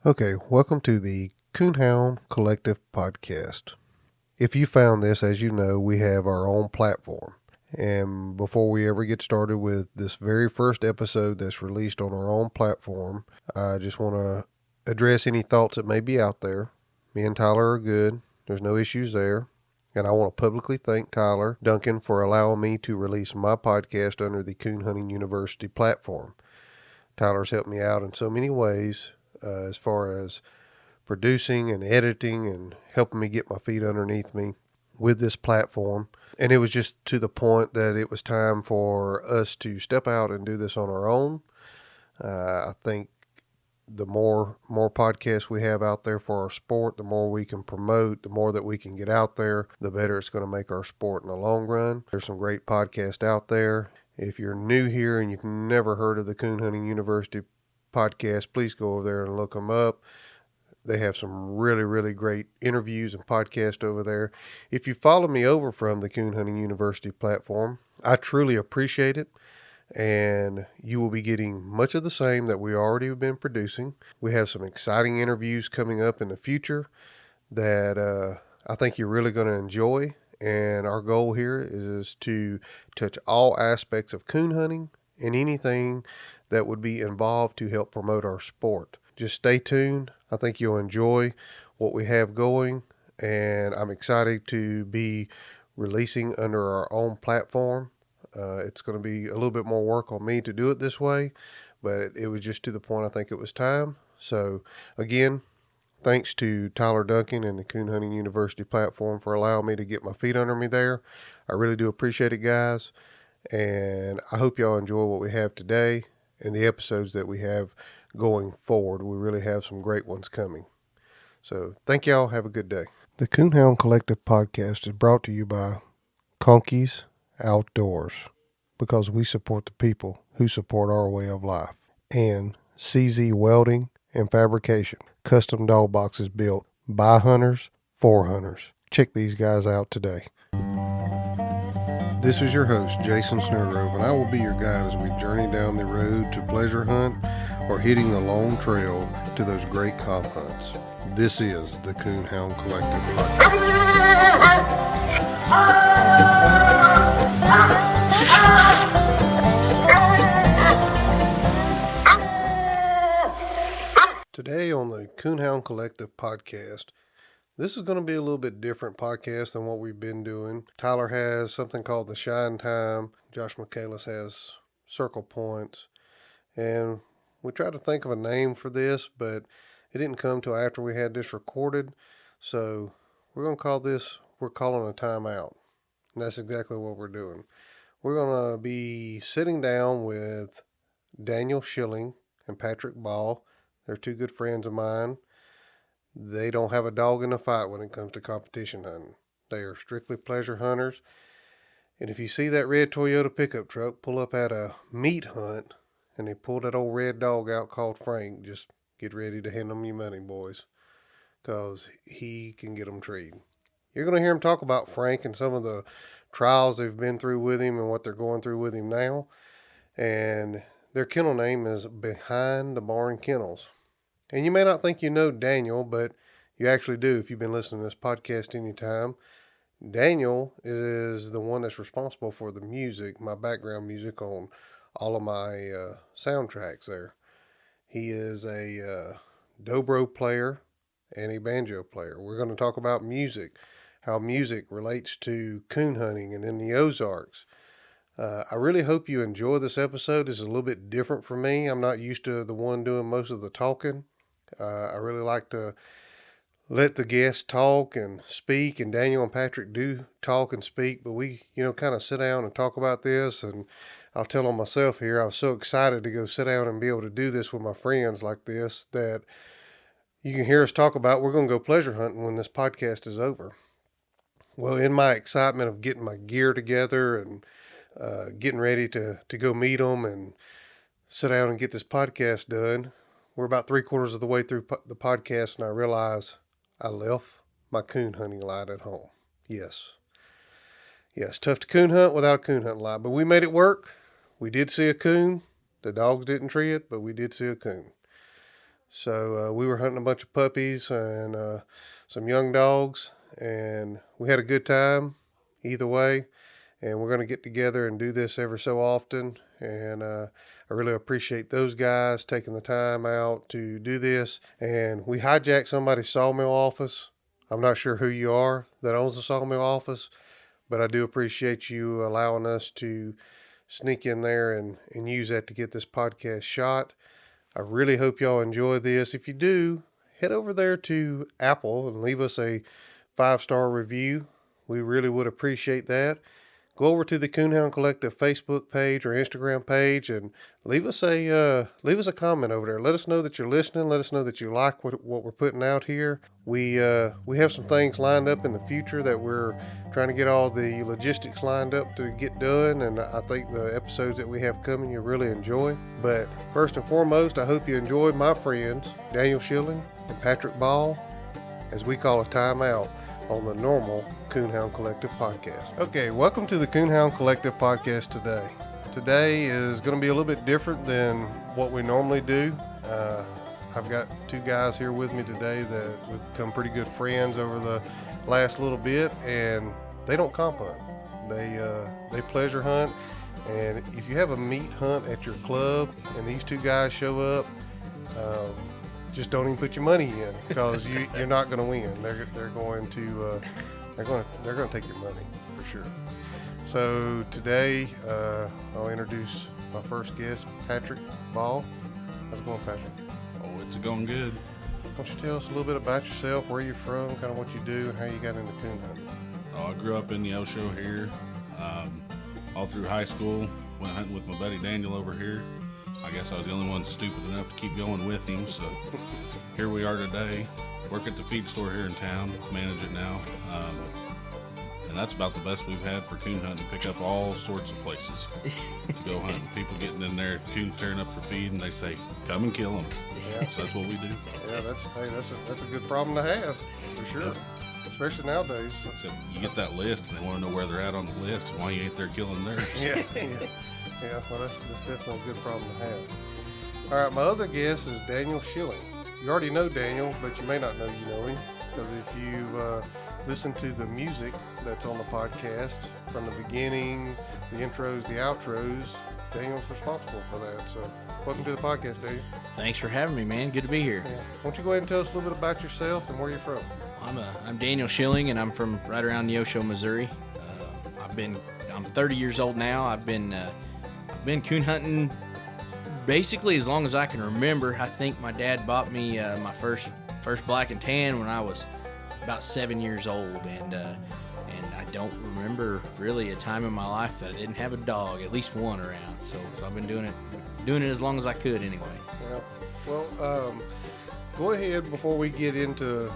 Okay, welcome to the Coonhound Collective podcast. If you found this, as you know, we have our own platform. And before we ever get started with this very first episode that's released on our own platform, I just want to address any thoughts that may be out there. Me and Tyler are good. There's no issues there. And I want to publicly thank Tyler Duncan for allowing me to release my podcast under the Coon Hunting University platform. Tyler's helped me out in so many ways as far as producing and editing and helping me get my feet underneath me with this platform. And it was just to the point that it was time for us to step out and do this on our own. I think the more podcasts we have out there for our sport, the more we can promote, the more that we can get out there, the better it's going to make our sport in the long run. There's some great podcasts out there. If you're new here and you've never heard of the Coon Hunting University podcast, please go over there and look them up. They have some really, really great interviews and podcasts over there. If you follow me over from the Coon Hunting University platform, I truly appreciate it. And you will be getting much of the same that we already have been producing. We have some exciting interviews coming up in the future that I think you're really going to enjoy. And our goal here is to touch all aspects of coon hunting and anything that would be involved to help promote our sport. Just stay tuned. I think you'll enjoy what we have going, and I'm excited to be releasing under our own platform. It's going to be a little bit more work on me to do it this way, but it was just to the point I think it was time. So again, thanks to Tyler Duncan and the Coon Hunting University platform for allowing me to get my feet under me there. I really do appreciate it, guys, and I hope y'all enjoy what we have today and the episodes that we have going forward. We really have some great ones coming. So thank y'all. Have a good day. The Coonhound Collective podcast is brought to you by Conkeys Outdoors, because we support the people who support our way of life, and CZ Welding and Fabrication, custom dog boxes built by hunters for hunters. Check these guys out today. This is your host, Jason Snellgrove, and I will be your guide as we journey down the road to pleasure hunt or hitting the long trail to those great comp hunts. This is the Coonhound Collective podcast. Today on the Coonhound Collective podcast, this is going to be a little bit different podcast than what we've been doing. Tyler has something called the Shine Time. Josh Michaelis has Circle Points. And we tried to think of a name for this, but it didn't come till after we had this recorded. So we're going to call this, we're calling a timeout. And that's exactly what we're doing. We're going to be sitting down with Daniel Shilling and Patrick Ball. They're two good friends of mine. They don't have a dog in the fight when it comes to competition hunting. They are strictly pleasure hunters. And if you see that red Toyota pickup truck pull up at a meat hunt and they pull that old red dog out called Frank, just get ready to hand them your money, boys, because he can get them treed. You're going to hear him talk about Frank and some of the trials they've been through with him and what they're going through with him now. And their kennel name is Behind the Barn Kennels. And you may not think you know Daniel, but you actually do if you've been listening to this podcast any time. Daniel is the one that's responsible for the music, my background music on all of my soundtracks there. He is a dobro player and a banjo player. We're going to talk about music, how music relates to coon hunting and in the Ozarks. I really hope you enjoy this episode. It's a little bit different for me. I'm not used to the one doing most of the talking. I really like to let the guests talk and speak, and Daniel and Patrick do talk and speak, but we, kind of sit down and talk about this. And I'll tell on myself here, I was so excited to go sit down and be able to do this with my friends like this that you can hear us talk about. We're going to go pleasure hunting when this podcast is over. Well, in my excitement of getting my gear together and getting ready to go meet them and sit down and get this podcast done, we're about 3/4 of the way through the podcast, and I realize I left my coon hunting light at home. Yes, tough to coon hunt without a coon hunting light, but we made it work. We did see a coon. The dogs didn't tree it, but we did see a coon. So we were hunting a bunch of puppies and some young dogs, and we had a good time either way. And we're going to get together and do this every so often. And I really appreciate those guys taking the time out to do this. And we hijacked somebody's sawmill office. I'm not sure who you are that owns the sawmill office, but I do appreciate you allowing us to sneak in there and use that to get this podcast shot. I really hope y'all enjoy this. If you do, head over there to Apple and leave us a 5-star review. We really would appreciate that. Go over to the Coonhound Collective Facebook page or Instagram page and leave us a comment over there. Let us know that you're listening. Let us know that you like what we're putting out here. We have some things lined up in the future that we're trying to get all the logistics lined up to get done, and I think the episodes that we have coming you'll really enjoy. But first and foremost, I hope you enjoyed my friends Daniel Shilling and Patrick Ball, as we call a timeout on the normal Coonhound Collective podcast. Okay, welcome to the Coonhound Collective podcast today. Today is going to be a little bit different than what we normally do. I've got two guys here with me today that have become pretty good friends over the last little bit, and they don't comp hunt. They pleasure hunt, and if you have a meat hunt at your club and these two guys show up, just don't even put your money in, because you're not going to win. They're going to take your money for sure. So today I'll introduce my first guest, Patrick Ball. How's it going, Patrick? Oh, it's going good. Why don't you tell us a little bit about yourself, where you're from, kind of what you do, and how you got into coon hunting? I grew up in the Osho here. All through high school, went hunting with my buddy Daniel over here. I guess I was the only one stupid enough to keep going with him, so here we are today. Work at the feed store here in town, manage it now, and that's about the best we've had for coon hunting. Pick up all sorts of places to go hunting. People getting in there, coons tearing up for feed, and they say, "Come and kill them." Yeah. So that's what we do. Yeah, that's a good problem to have for sure. Yep. Especially nowadays. So you get that list, and they want to know where they're at on the list and why you ain't there killing theirs. Yeah. Well, that's definitely a good problem to have. All right, my other guest is Daniel Shilling. You already know Daniel, but you may not know you know him, because if you listen to the music that's on the podcast from the beginning, the intros, the outros, Daniel's responsible for that. So welcome to the podcast, Daniel. Thanks for having me, man. Good to be here. Yeah. Why don't you go ahead and tell us a little bit about yourself and where you're from? I'm Daniel Shilling, and I'm from right around Neosho, Missouri. I'm 30 years old now. I've been coon hunting basically as long as I can remember. I think my dad bought me my first black and tan when I was about 7 years old, and I don't remember really a time in my life that I didn't have a dog, at least one around. So I've been doing it as long as I could anyway. Yeah. Well, go ahead before we get into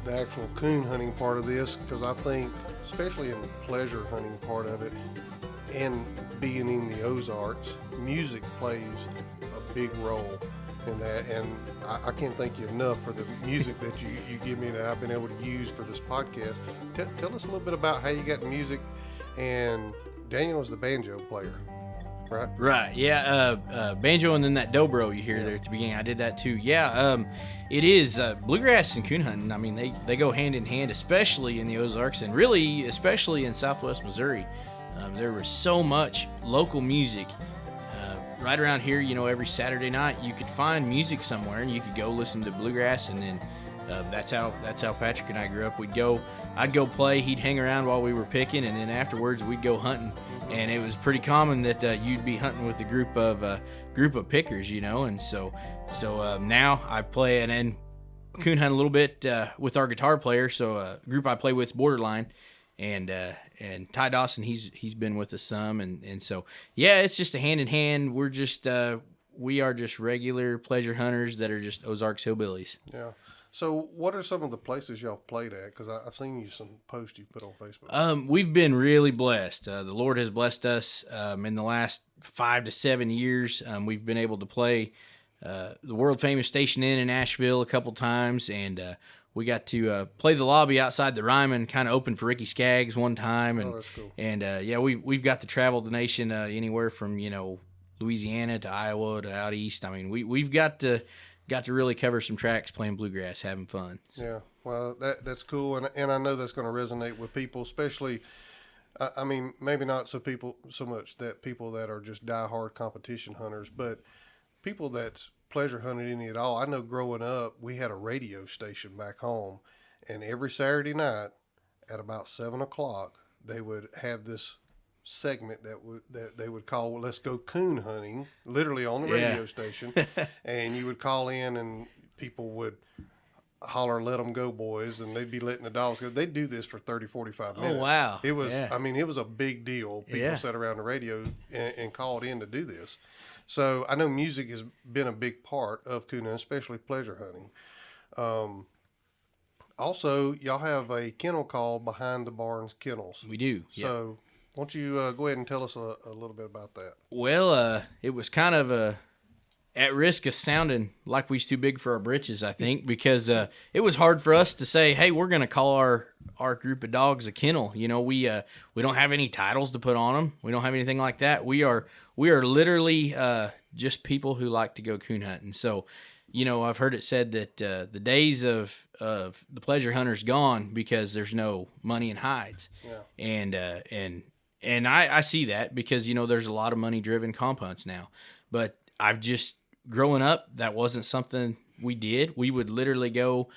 the actual coon hunting part of this, because I think, especially in the pleasure hunting part of it, and being in the Ozarks, music plays a big role in that, and I can't thank you enough for the music that you give me that I've been able to use for this podcast. Tell us a little bit about how you got the music, and Daniel was the banjo player, right? Right, yeah, banjo and then that dobro you hear there at the beginning, I did that too. Yeah, it is, bluegrass and coon hunting, I mean, they go hand in hand, especially in the Ozarks, and really, especially in southwest Missouri. There was so much local music right around here. You know, every Saturday night you could find music somewhere, and you could go listen to bluegrass. And then that's how Patrick and I grew up. I'd go play, he'd hang around while we were picking, and then afterwards we'd go hunting. And it was pretty common that you'd be hunting with a group of pickers, you know. And so now I play and coon hunt a little bit with our guitar player. So a group I play with is Borderline. And Ty Dawson, he's been with us some, and so yeah, it's just a hand in hand. We are just regular pleasure hunters that are just Ozarks hillbillies. Yeah. So what are some of the places y'all played at? Because I've seen you some posts you put on Facebook. We've been really blessed. The Lord has blessed us in the last 5 to 7 years. We've been able to play the world famous Station Inn in Asheville a couple times, and we got to play the lobby outside the Ryman, kind of open for Ricky Skaggs one time, and that's cool. And we've got to travel the nation anywhere from Louisiana to Iowa to out east. I mean, we've got to got to really cover some tracks playing bluegrass, having fun. Yeah, well, that's cool, and I know that's going to resonate with people, especially. I mean, maybe not so much that people that are just diehard competition hunters, but people that's pleasure hunted any at all. I know growing up, we had a radio station back home, and every Saturday night at about 7 o'clock, they would have this segment that they would call, well, let's go coon hunting, literally on the radio station, and you would call in and people would holler, let them go, boys, and they'd be letting the dogs go. They'd do this for 30, 45 minutes. Oh, wow. It was, I mean, it was a big deal. People sat around the radio and called in to do this. So I know music has been a big part of coon hunting, especially pleasure hunting. Also, y'all have a kennel called Behind the Barns Kennels. We do. So why don't you go ahead and tell us a little bit about that? Well, it was kind of at risk of sounding like we was too big for our britches, I think, because it was hard for us to say, hey, we're going to call our group of dogs a kennel. You know, we don't have any titles to put on them. We don't have anything like that. We are literally just people who like to go coon hunting. So, you know, I've heard it said that the days of the pleasure hunter's gone because there's no money in hides. Yeah. And I see that because, you know, there's a lot of money-driven comp hunts now. But I've just, growing up, that wasn't something we did. We would literally go,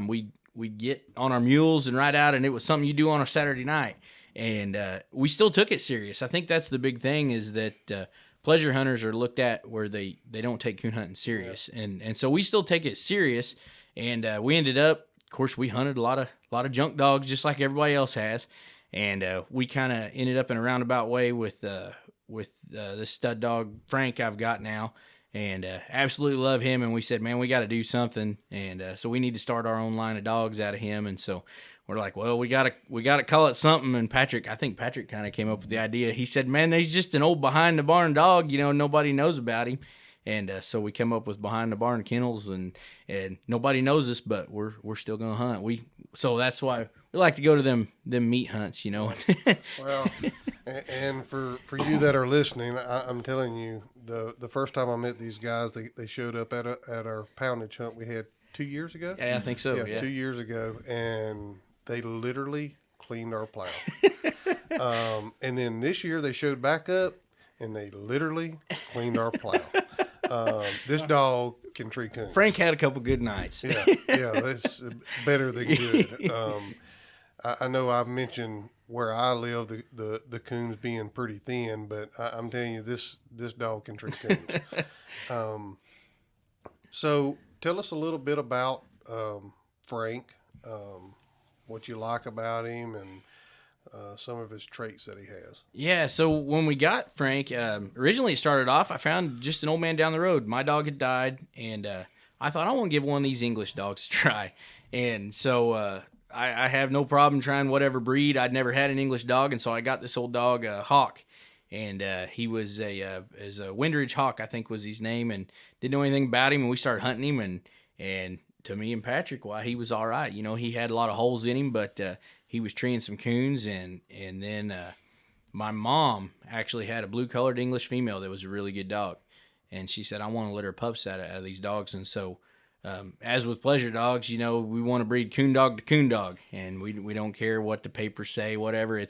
we'd get on our mules and ride out, and it was something you do on a Saturday night. And we still took it serious. I think that's the big thing is that pleasure hunters are looked at where they don't take coon hunting serious. Yeah. And so we still take it serious. And we ended up, of course, we hunted a lot of junk dogs just like everybody else has. And we kind of ended up in a roundabout way with this stud dog, Frank, I've got now. And absolutely love him. And we said, man, we got to do something. And so we need to start our own line of dogs out of him. And so we're like, well, we gotta call it something. And I think Patrick kind of came up with the idea. He said, man, he's just an old behind the barn dog. You know, nobody knows about him. And so we come up with Behind the Barn Kennels, and nobody knows us, but we're still gonna hunt. So that's why we like to go to them meat hunts, you know. Well, and for you that are listening, I'm telling you, the first time I met these guys, they showed up at our poundage hunt we had 2 years ago. Yeah, I think so. Yeah. 2 years ago, and they literally cleaned our plow. And then this year they showed back up, and they literally cleaned our plow. This dog can tree coons. Frank had a couple good nights. Yeah, that's better than good. I know I've mentioned where I live, the coons being pretty thin, but I'm telling you, this dog can tree coons. So tell us a little bit about Frank, what you like about him, and some of his traits that he has. Yeah, so when we got Frank, originally it started off, I found just an old man down the road. My dog had died, and I thought, I want to give one of these English dogs a try. And so I have no problem trying whatever breed. I'd never had an English dog, and so I got this old dog, Hawk. And he was a Windridge Hawk, I think was his name, and didn't know anything about him. And we started hunting him, and to me and Patrick, he was all right. You know, he had a lot of holes in him, but he was treeing some coons. And then my mom actually had a blue-colored English female that was a really good dog. And she said, I want to litter pups out of these dogs. And so as with pleasure dogs, you know, we want to breed coon dog to coon dog. And we don't care what the papers say, whatever.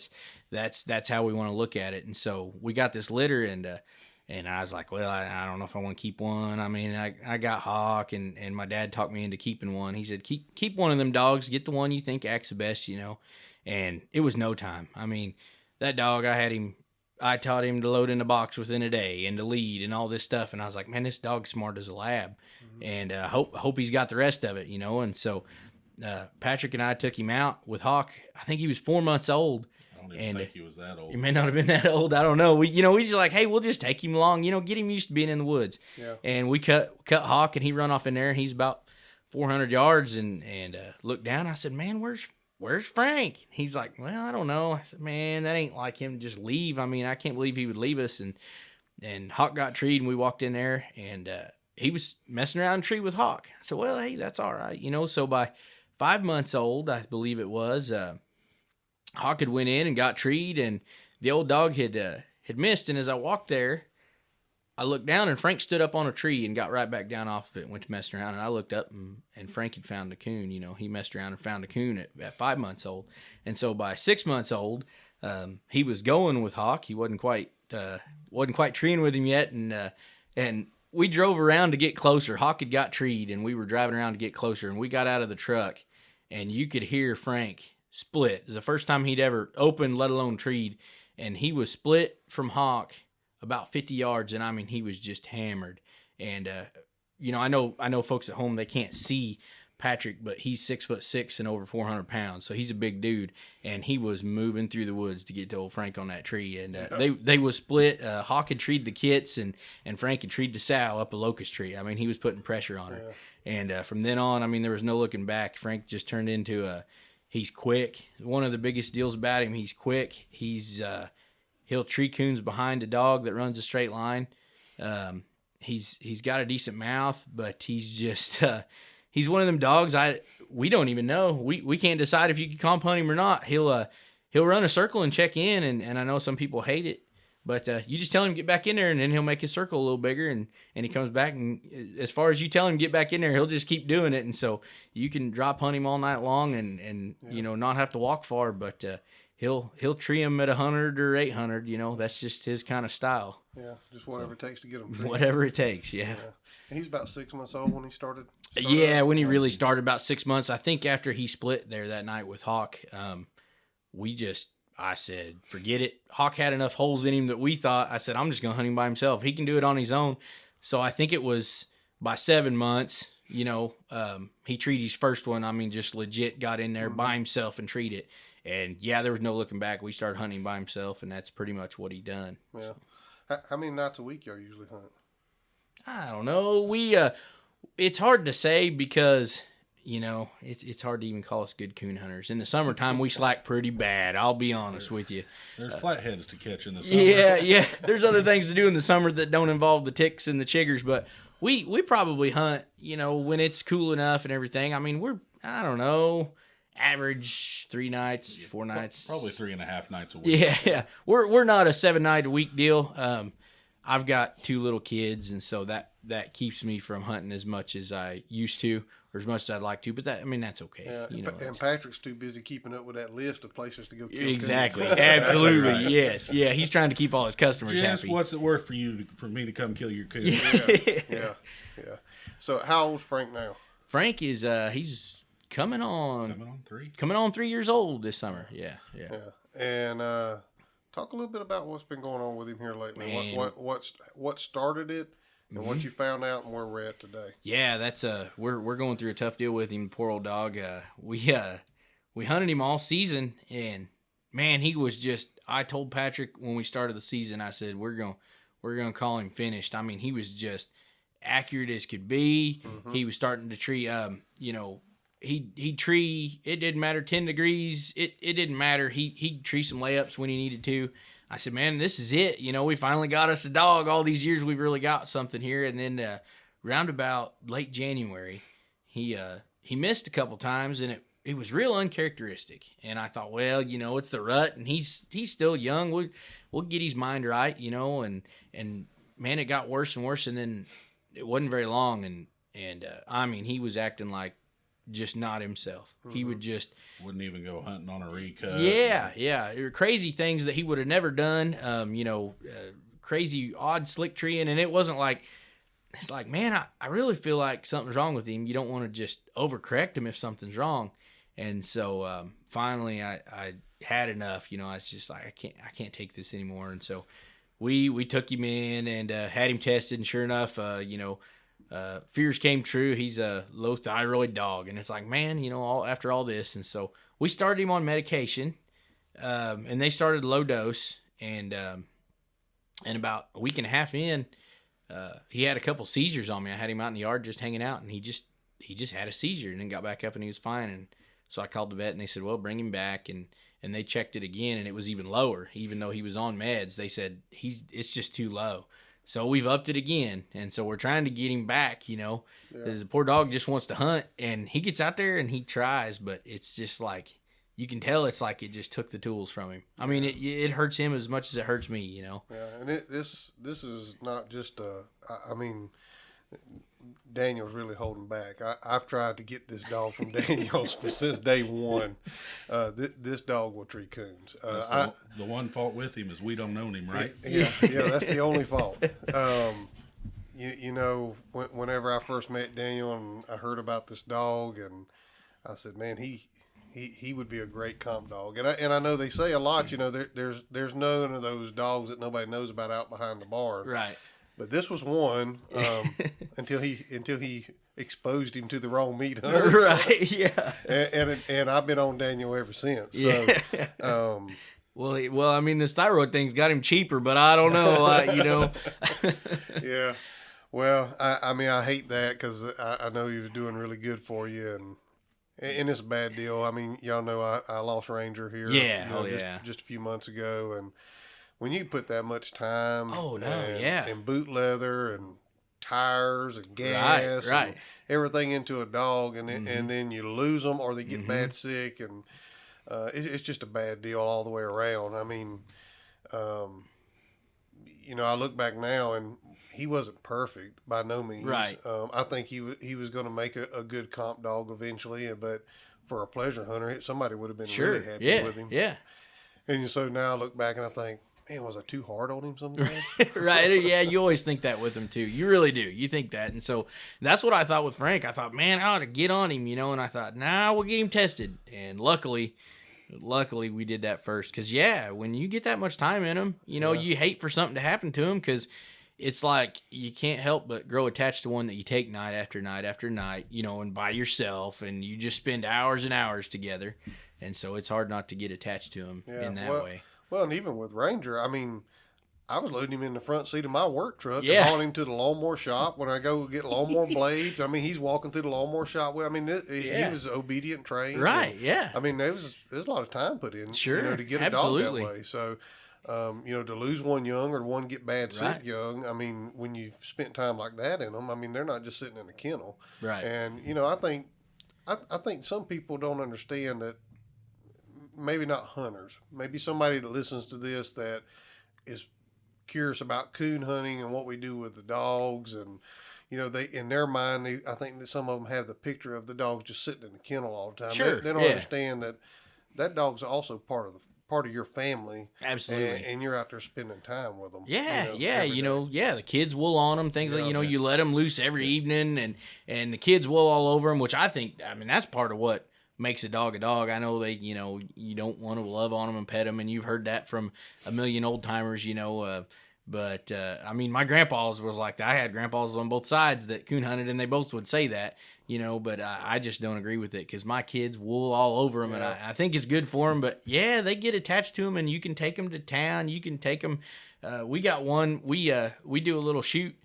That's how we want to look at it. And so we got this litter, and I was like, well, I don't know if I want to keep one. I mean, I got Hawk, and my dad talked me into keeping one. He said, keep one of them dogs. Get the one you think acts the best, you know. And it was no time. I mean, that dog, I taught him to load in the box within a day and to lead and all this stuff. And I was like, man, this dog's smart as a lab. Mm-hmm. And I hope he's got the rest of it, you know. And so Patrick and I took him out with Hawk. I think he was 4 months old. I don't even think he was that old. He may not have been that old. I don't know. We just like, hey, we'll just take him along, you know, get him used to being in the woods. Yeah. And we cut Hawk, and he run off in there, and he's about 400 yards, and looked down. I said, man, where's Frank? He's like, well, I don't know. I said, man, that ain't like him to just leave. I mean, I can't believe he would leave us. And Hawk got treed, and we walked in there, and he was messing around in the tree with Hawk. I said, well, hey, that's all right, you know. So by 5 months old, I believe it was, Hawk had went in and got treed, and the old dog had missed. And as I walked there, I looked down, and Frank stood up on a tree and got right back down off of it and went to messing around. And I looked up, and Frank had found a coon. You know, he messed around and found a coon at 5 months old. And so by 6 months old, he was going with Hawk. He wasn't quite treeing with him yet, and we drove around to get closer. Hawk had got treed, and we were driving around to get closer, and we got out of the truck, and you could hear Frank split. It was the first time he'd ever opened, let alone treed, and he was split from Hawk about 50 yards, and I mean, he was just hammered. And you know, I know folks at home, they can't see Patrick, but he's 6'6" and over 400 pounds, so he's a big dude, and he was moving through the woods to get to old Frank on that tree. And they was split. Hawk had treed the kits, and Frank had treed the sow up a locust tree. I mean, he was putting pressure on her. And from then on, I mean, there was no looking back. Frank just turned into he's quick. One of the biggest deals about him, he's quick. He'll tree coons behind a dog that runs a straight line. He's got a decent mouth, but he's just he's one of them dogs we don't even know. We can't decide if you can comp hunt him or not. He'll run a circle and check in, and I know some people hate it, but you just tell him to get back in there, and then he'll make his circle a little bigger, and he comes back, and as far as you tell him to get back in there, he'll just keep doing it. And so you can drop hunt him all night long and you know, not have to walk far, but he'll tree him at 100 or 800. You know, that's just his kind of style. Yeah, just whatever it takes to get him treed. Whatever it takes, yeah. And he's about 6 months old when he started. Yeah, when he really started, about 6 months. I think after he split there that night with Hawk, I said, forget it. Hawk had enough holes in him that we thought, I said, I'm just going to hunt him by himself. He can do it on his own. So I think it was by 7 months, you know, he treated his first one. I mean, just legit got in there by himself and treated it. And yeah, there was no looking back. We started hunting by himself, and that's pretty much what he done. Yeah. So. How many nights a week y'all usually hunt? I don't know. It's hard to say because, you know, it's hard to even call us good coon hunters. In the summertime, we slack pretty bad. I'll be honest with you. There's flatheads to catch in the summer. Yeah. There's other things to do in the summer that don't involve the ticks and the chiggers, but we probably hunt, you know, when it's cool enough and everything. I mean, I don't know, average 3 nights, 4 nights. Probably 3.5 nights a week. Yeah. We're not a 7-night-a-week deal. I've got 2 little kids, and so that keeps me from hunting as much as I used to, or as much as I'd like to. But that's okay. Yeah, you know, and Patrick's too busy keeping up with that list of places to go kill exactly, coons. absolutely, Right. Yes, yeah. He's trying to keep all his customers Jess, happy. what's it worth for me to come kill your coon? Yeah. So how old's Frank now? Frank is he's coming on 3 years old this summer. Yeah. And talk a little bit about what's been going on with him here lately. Man. What started it, and what you found out, and where we're at today. Yeah, that's we're going through a tough deal with him, poor old dog. We hunted him all season, and man, he was just. I told Patrick when we started the season, I said we're gonna call him finished. I mean, he was just accurate as could be. Mm-hmm. He was starting to tree. You know, he'd tree. It didn't matter 10 degrees. It didn't matter. He'd tree some layups when he needed to. I said, man, this is it. You know, we finally got us a dog. All these years, we've really got something here. And then round about late January, he missed a couple times, and it was real uncharacteristic. And I thought, well, you know, it's the rut, and he's still young. We'll get his mind right, you know. And man, it got worse and worse, and then it wasn't very long. And I mean, he was acting like just not himself. Mm-hmm. He wouldn't even go hunting on a recut. Yeah. There were crazy things that he would have never done. You know, crazy odd slick treeing, and it wasn't like it's like, man, I really feel like something's wrong with him. You don't want to just overcorrect him if something's wrong. And so finally, I had enough. You know, I was just like, I can't take this anymore. And so we took him in and had him tested, and sure enough, you know. Fears came true. He's a low thyroid dog, and it's like, man, you know, after all this, and so we started him on medication, and they started low dose, and about a week and a half in, he had a couple seizures on me. I had him out in the yard just hanging out, and he just had a seizure, and then got back up, and he was fine. And so I called the vet, and they said, well, bring him back, and they checked it again, and it was even lower, even though he was on meds. They said it's just too low. So we've upped it again, and so we're trying to get him back, you know, because the poor dog just wants to hunt, and he gets out there and he tries, but it's just like you can tell it's like it just took the tools from him. I mean, it hurts him as much as it hurts me, you know. Yeah, and this is not just I mean, Daniel's really holding back. I've tried to get this dog from Daniel's since day one. This dog will treat coons. The one fault with him is we don't own him, right? Yeah, that's the only fault. You know, whenever I first met Daniel and I heard about this dog, and I said, man, he would be a great comp dog. And I know they say a lot, you know, there's none of those dogs that nobody knows about out behind the barn. Right. But this was one until he exposed him to the wrong meat hunter. Right. Yeah. And I've been on Daniel ever since. So, Yeah. Well, I mean, this thyroid thing's got him cheaper, but I don't know, you know. Yeah. Well, I mean, I hate that because I know he was doing really good for you, and it's a bad deal. I mean, y'all know I lost Ranger here. Yeah. You know, just a few months ago, and when you put that much time, and boot leather and tires and gas, right. and everything into a dog, and then you lose them or they get bad sick, and it's just a bad deal all the way around. I mean, you know, I look back now and he wasn't perfect by no means. Right. I think he was going to make a good comp dog eventually, but for a pleasure hunter, somebody would have been really happy with him. Yeah. And so now I look back and I think, man, was I too hard on him sometimes? Right. Yeah, you always think that with him too. You really do. You think that. And so that's what I thought with Frank. I thought, man, I ought to get on him, you know, and I thought, nah, we'll get him tested. And luckily we did that first. Because, yeah, when you get that much time in him, you know, you hate for something to happen to him because it's like you can't help but grow attached to one that you take night after night after night, you know, and by yourself, and you just spend hours and hours together. And so it's hard not to get attached to him in that way. Well, and even with Ranger, I mean, I was loading him in the front seat of my work truck and hauling him to the lawnmower shop when I go get lawnmower blades. I mean, he's walking through the lawnmower shop. I mean, he was obedient, trained. Right, and, I mean, there's a lot of time put in you know, to get a dog that way. So, you know, to lose one young or one get bad sick young, I mean, when you've spent time like that in them, I mean, they're not just sitting in a kennel. Right. And, you know, I think some people don't understand that. Maybe not hunters. Maybe somebody that listens to this that is curious about coon hunting and what we do with the dogs, and you know, they in their mind, I think that some of them have the picture of the dogs just sitting in the kennel all the time. Sure, they don't understand that dog's also part of your family. Absolutely. And you're out there spending time with them. Yeah, the kids wool on them, things like, you know, you let them loose every evening, and the kids wool all over them, which I mean, that's part of what makes a dog a dog. I know you know, you don't want to love on them and pet them, and you've heard that from a million old timers, you know, but I mean, my grandpa's was like that. I had grandpas on both sides that coon hunted, and they both would say that, you know, but I just don't agree with it because my kids wool all over them, and I think it's good for them, but yeah, they get attached to them, and you can take them to town. You can take them. We got one, we do a little shoot.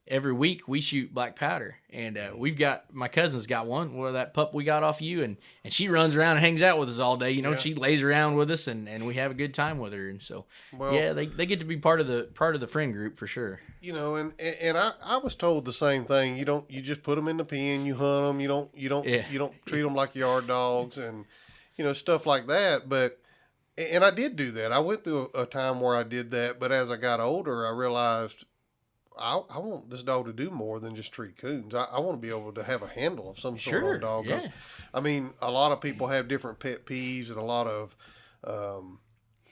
Every week we shoot black powder, and we've got, my cousin's got one, that pup we got off you, and she runs around and hangs out with us all day. You know, she lays around with us, and we have a good time with her. And so, they get to be part of the friend group for sure. You know, and I was told the same thing. You just put them in the pen, you hunt them. You don't treat them like yard dogs, and you know, stuff like that. But and I did do that. I went through a time where I did that, but as I got older, I realized. I want this dog to do more than just treat coons. I want to be able to have a handle of some sort on a dog. Yeah. I mean, a lot of people have different pet peeves and a lot of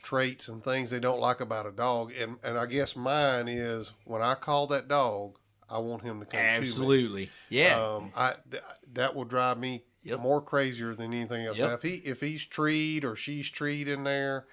traits and things they don't like about a dog. And I guess mine is when I call that dog, I want him to come to me. Absolutely. Yeah. That will drive me more crazier than anything else. Now, if he's treed or she's treed in there,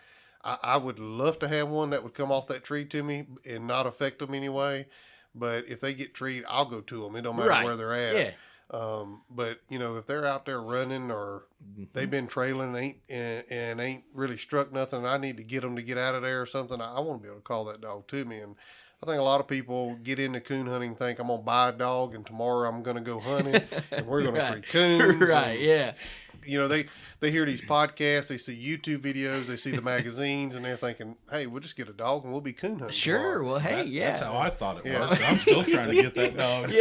I would love to have one that would come off that tree to me and not affect them anyway. But if they get treed, I'll go to them. It don't matter where they're at. Yeah. But you know, if they're out there running or they've been trailing and ain't really struck nothing, I need to get them to get out of there or something. I want to be able to call that dog to me. And I think a lot of people get into coon hunting, think I'm gonna buy a dog and tomorrow I'm gonna go hunting and we're gonna treat coons. Right. Yeah. they hear these podcasts, they see YouTube videos, they see the magazines, and they're thinking, hey, we'll just get a dog and we'll be coon hunting. Sure. tomorrow. Well, hey, That's how I thought it worked. I'm still trying to get that dog.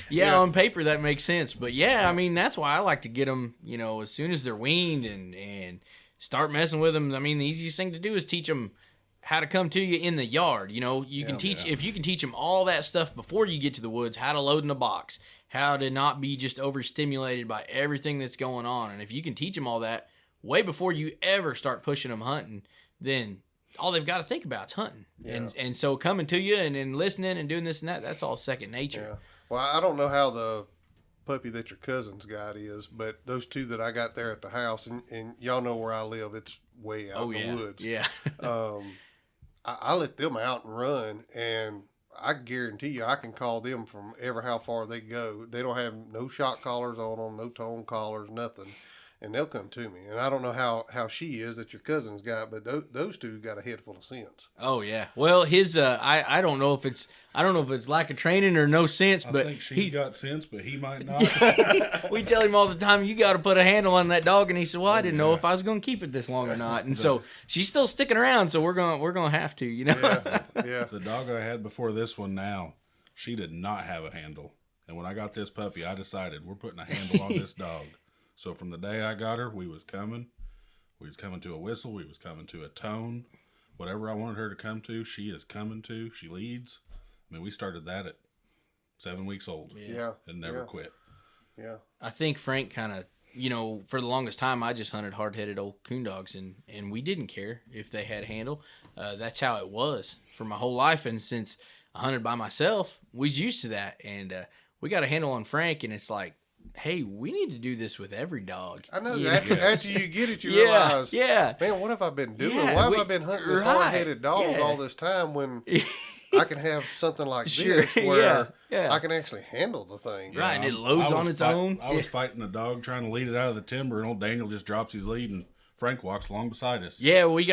Yeah. On paper that makes sense, but I mean that's why I like to get them, as soon as they're weaned and start messing with them. I mean the easiest thing to do is teach them how to come to you in the yard. You can teach if you can teach them all that stuff before you get to the woods, how to load in a box, how to not be just overstimulated by everything that's going on, and if you can teach them all that way before you ever start pushing them hunting, then all they've got to think about is hunting. And so coming to you and listening and doing this and that's all second nature. Yeah. Well, I don't know how the puppy that your cousin's got is, but those two that I got there at the house, and y'all know where I live, it's way out in the woods. Yeah. I let them out and run, and I guarantee you I can call them from ever how far they go. They don't have no shock collars on them, no tone collars, nothing. And they'll come to me. And I don't know how she is that your cousin's got, but those two got a head full of sense. Oh yeah. Well, his I don't know if it's lack of training or no sense, but I think he's got sense, but he might not. We tell him all the time, you got to put a handle on that dog, and he said, well, I didn't know if I was going to keep it this long or not. And so she's still sticking around, so we're going to have to, Yeah. The dog I had before this one now, she did not have a handle. And when I got this puppy, I decided we're putting a handle on this dog. So from the day I got her, we was coming to a whistle, we was coming to a tone. Whatever I wanted her to come to, she is coming to. She leads. I mean, we started that at 7 weeks old. Yeah. And never quit. Yeah. I think Frank kind of, for the longest time, I just hunted hard-headed old coon dogs, and we didn't care if they had a handle. That's how it was for my whole life, and since I hunted by myself, we was used to that, and we got a handle on Frank, and it's like, hey, we need to do this with every dog. I know. After you get it, you realize, man, what have I been doing? Why have I been hunting this hard-headed dog all this time when I can have something like this where I can actually handle the thing? Right, and it loads on its own. I was fighting a dog trying to lead it out of the timber, and old Daniel just drops his lead, and Frank walks along beside us. Yeah, we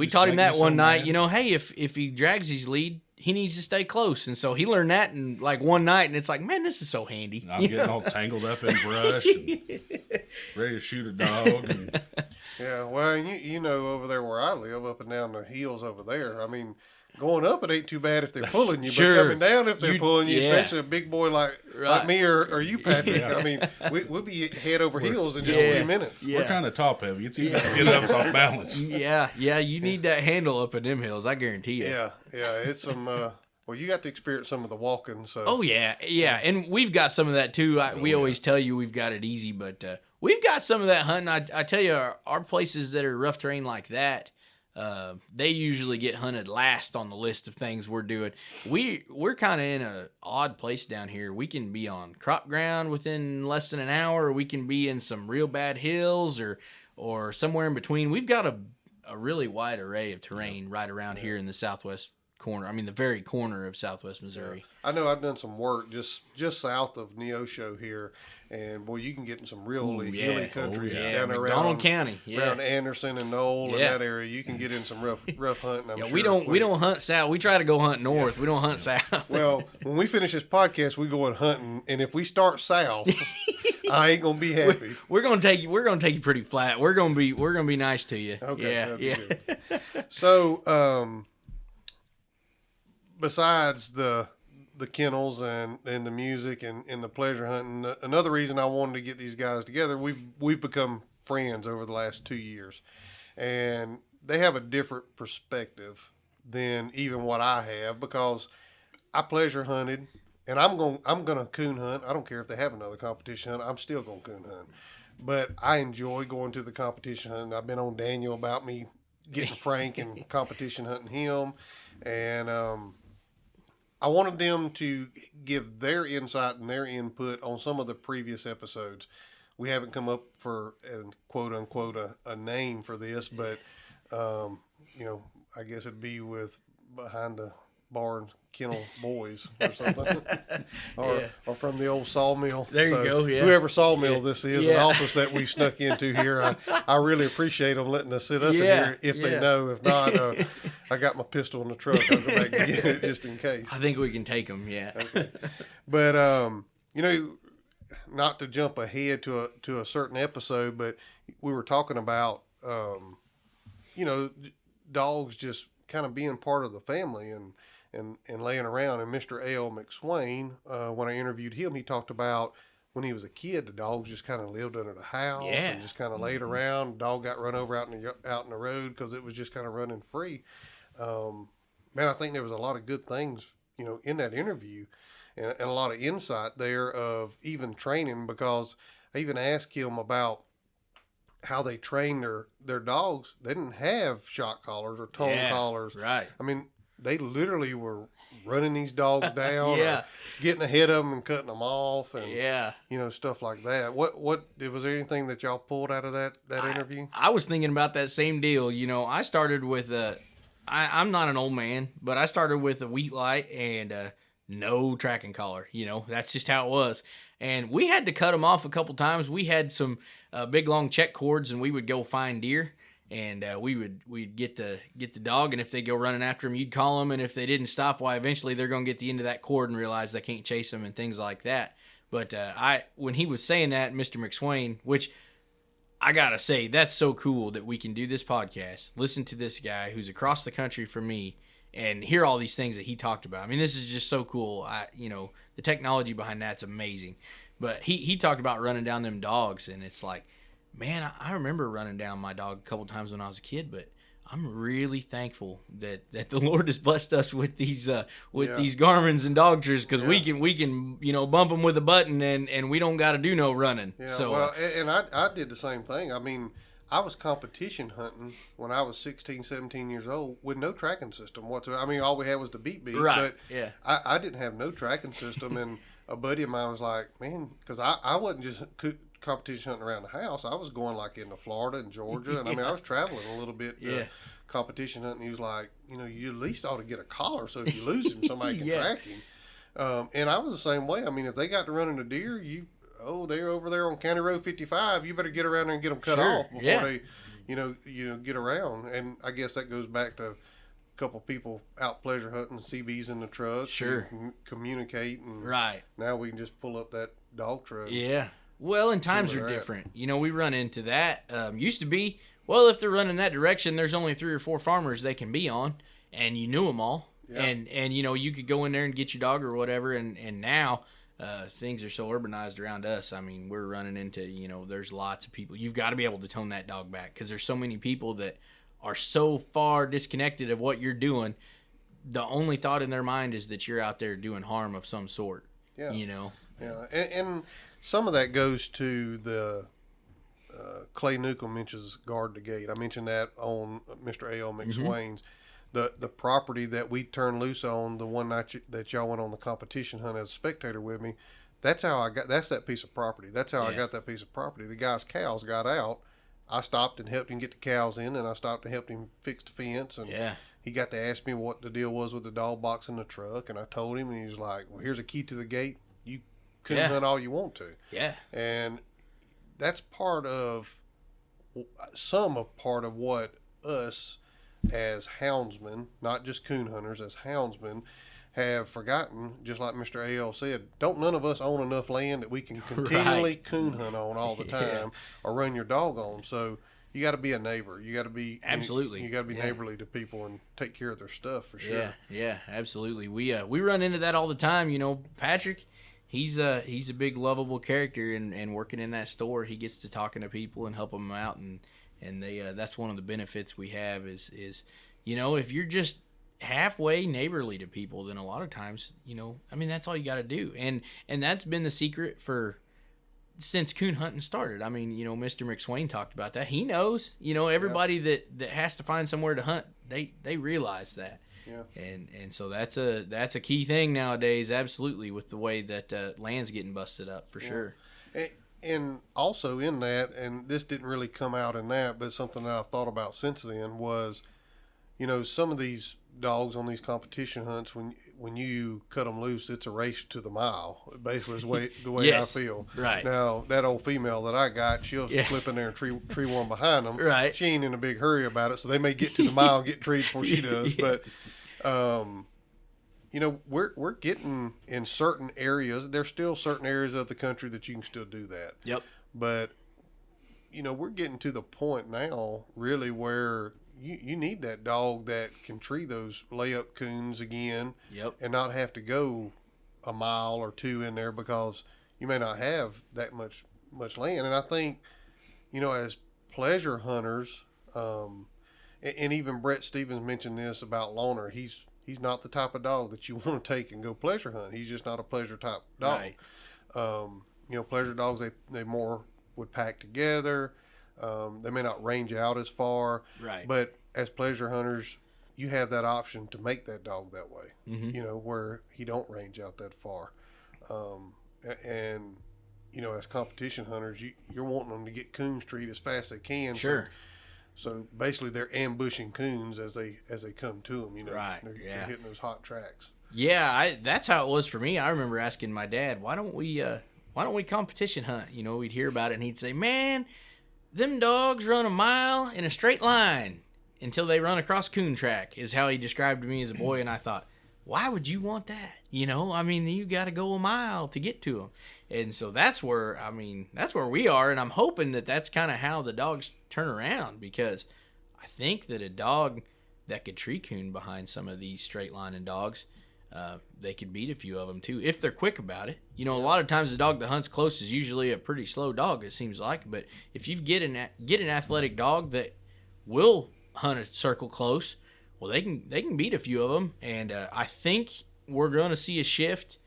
taught him that one night. Hey, if he drags his lead, he needs to stay close. And so he learned that in like one night, and it's like, man, this is so handy. I'm getting all tangled up in brush and ready to shoot a dog. And... Yeah, well, over there where I live, up and down the hills over there, I mean, going up, it ain't too bad if they're pulling you, but coming down if they're pulling you, especially a big boy like me or you, Patrick, I mean, we'll be head over heels in just a few minutes. We're kind of top heavy. It's easy to get us off balance. Yeah, you need that handle up in them hills, I guarantee you. Yeah, it's some... well, you got to experience some of the walking, so... Oh, yeah, and we've got some of that, too. We always tell you we've got it easy, but we've got some of that hunting. I tell you, our places that are rough terrain like that, they usually get hunted last on the list of things we're doing. We're kind of in an odd place down here. We can be on crop ground within less than an hour, or we can be in some real bad hills or somewhere in between. We've got a really wide array of terrain right around here in the southwest corner. I mean, the very corner of southwest Missouri. I know I've done some work just south of Neosho here, and boy, you can get in some real hilly country down around McDonald County, around Anderson and Knoll and that area. You can get in some rough hunting. I'm sure. We don't hunt south. We try to go hunt north. We don't hunt south. Well, when we finish this podcast, we go hunting, and if we start south, I ain't gonna be happy. We're gonna take you pretty flat. We're gonna be nice to you. Okay. Yeah. So, besides the kennels and the music and the pleasure hunting, another reason I wanted to get these guys together, we've become friends over the last 2 years, and they have a different perspective than even what I have, because I pleasure hunted, and I'm gonna coon hunt. I don't care if they have another competition hunt. I'm still gonna coon hunt, but I enjoy going to the competition hunt. I've been on Daniel about me getting Frank and competition hunting him, and I wanted them to give their insight and their input on some of the previous episodes. We haven't come up for quote unquote a name for this, but I guess it'd be with Behind the Barn Kennel Boys or something, or from the old sawmill. There you go. Yeah. Whoever sawmill this is, an office that we snuck into here. I really appreciate them letting us sit up in here if they know. If not, I got my pistol in the truck. I'll go back and get it just in case. I think we can take them. Yeah. Okay. But not to jump ahead to a certain episode, but we were talking about dogs just kind of being part of the family and laying around. And Mr. A.L. McSwain, when I interviewed him, he talked about when he was a kid, the dogs just kind of lived under the house and just kind of laid around. The dog got run over out in the road because it was just kind of running free. Man, I think there was a lot of good things, in that interview, and a lot of insight there of even training, because I even asked him about how they train their dogs. They didn't have shock collars or tone collars. Right. I mean, they literally were running these dogs down, or getting ahead of them and cutting them off, and stuff like that. What was there anything that y'all pulled out of that interview? I was thinking about that same deal. I started with I'm not an old man, but I started with a wheat light and no tracking collar. That's just how it was. And we had to cut them off a couple times. We had some big long check cords, and we would go find deer. And we'd get the dog, and if they go running after him, you'd call them, and if they didn't stop, why eventually they're gonna get the end of that cord and realize they can't chase them and things like that. But when he was saying that, Mr. McSwain, which I gotta say, that's so cool that we can do this podcast, listen to this guy who's across the country from me, and hear all these things that he talked about. I mean, this is just so cool. The technology behind that's amazing. But he talked about running down them dogs, and it's like, man, I remember running down my dog a couple times when I was a kid, but I'm really thankful that the Lord has blessed us with these these Garmins and dog trees, because we can bump them with a button, and we don't got to do no running. Yeah, so well, and I did the same thing. I mean, I was competition hunting when I was 16, 17 years old with no tracking system whatsoever. I mean, all we had was the beat, right? But yeah, I didn't have no tracking system, and a buddy of mine was like, man, because I wasn't just competition hunting around the house. I was going like into Florida and Georgia, and I mean, I was traveling a little bit competition hunting. He was like, you at least ought to get a collar, so if you lose him, somebody can track him. And I was the same way. I mean, if they got to running a deer, they're over there on County Road 55. You better get around there and get them cut off before they, get around. And I guess that goes back to a couple people out pleasure hunting, CBs in the truck, communicate, and now we can just pull up that dog truck. Yeah. Well, and times are different. We run into that. Used to be, well, if they're running that direction, there's only 3 or 4 farmers they can be on, and you knew them all. Yeah. And you could go in there and get your dog or whatever, and now things are so urbanized around us. I mean, we're running into, there's lots of people. You've got to be able to tone that dog back, because there's so many people that are so far disconnected of what you're doing. The only thought in their mind is that you're out there doing harm of some sort. Yeah. Yeah, and some of that goes to the Clay Newcomb mentions guard the gate. I mentioned that on Mr. A.L. McSwain's. The property that we turned loose on the one night that y'all went on the competition hunt as a spectator with me, that's that piece of property. That's how I got that piece of property. The guy's cows got out. I stopped and helped him get the cows in, and I stopped and helped him fix the fence. And he got to ask me what the deal was with the dog box in the truck, and I told him, and he was like, well, here's a key to the gate. You can hunt all you want to. Yeah. And that's part of what us as houndsmen, not just coon hunters, as houndsmen, have forgotten. Just like Mr. A.L. said, don't none of us own enough land that we can continually coon hunt on all the time or run your dog on. So you got to be a neighbor. You got to be absolutely. You got to be neighborly to people and take care of their stuff for sure. Yeah, absolutely. We run into that all the time. Patrick, he's a big lovable character, and working in that store, he gets to talking to people and helping them out, and they that's one of the benefits we have is if you're just halfway neighborly to people, then a lot of times that's all you got to do, and that's been the secret since coon hunting started. I mean, Mr. McSwain talked about that. He knows, everybody that has to find somewhere to hunt, they realize that. Yeah. And so that's a key thing nowadays, absolutely, with the way that land's getting busted up for sure. And also in that, and this didn't really come out in that, but something that I've thought about since then was, some of these dogs on these competition hunts, when you cut them loose, it's a race to the mile. Basically, is the way I feel. Right. Now, that old female that I got, she'll slip in there and tree one behind them. Right. She ain't in a big hurry about it, so they may get to the mile and get treed before she does. But we're getting in certain areas. There's still certain areas of the country that you can still do that. Yep. But we're getting to the point now, really, where you need that dog that can tree those layup coons again. Yep. And not have to go a mile or two in there because you may not have that much land. And I think, as pleasure hunters, and even Brett Stevens mentioned this about Loner. He's not the type of dog that you want to take and go pleasure hunt. He's just not a pleasure type dog. Right. Pleasure dogs, they more would pack together. They may not range out as far. Right. But as pleasure hunters, you have that option to make that dog that way. Mm-hmm. Where he don't range out that far. And as competition hunters, you're wanting them to get coons treed as fast as they can. Sure. So basically, they're ambushing coons as they come to them. Right. They're hitting those hot tracks. Yeah, that's how it was for me. I remember asking my dad, "Why don't we competition hunt?" We'd hear about it, and he'd say, "Man, them dogs run a mile in a straight line until they run across coon track," is how he described to me as a boy. And I thought, why would you want that? You got to go a mile to get to them. And so that's where we are. And I'm hoping that that's kind of how the dogs turn around, because I think that a dog that could tree coon behind some of these straight lining dogs, they could beat a few of them too, if they're quick about it. A lot of times the dog that hunts close is usually a pretty slow dog, it seems like. But if you get an athletic dog that will hunt a circle close, well, they can beat a few of them. And I think we're going to see a shift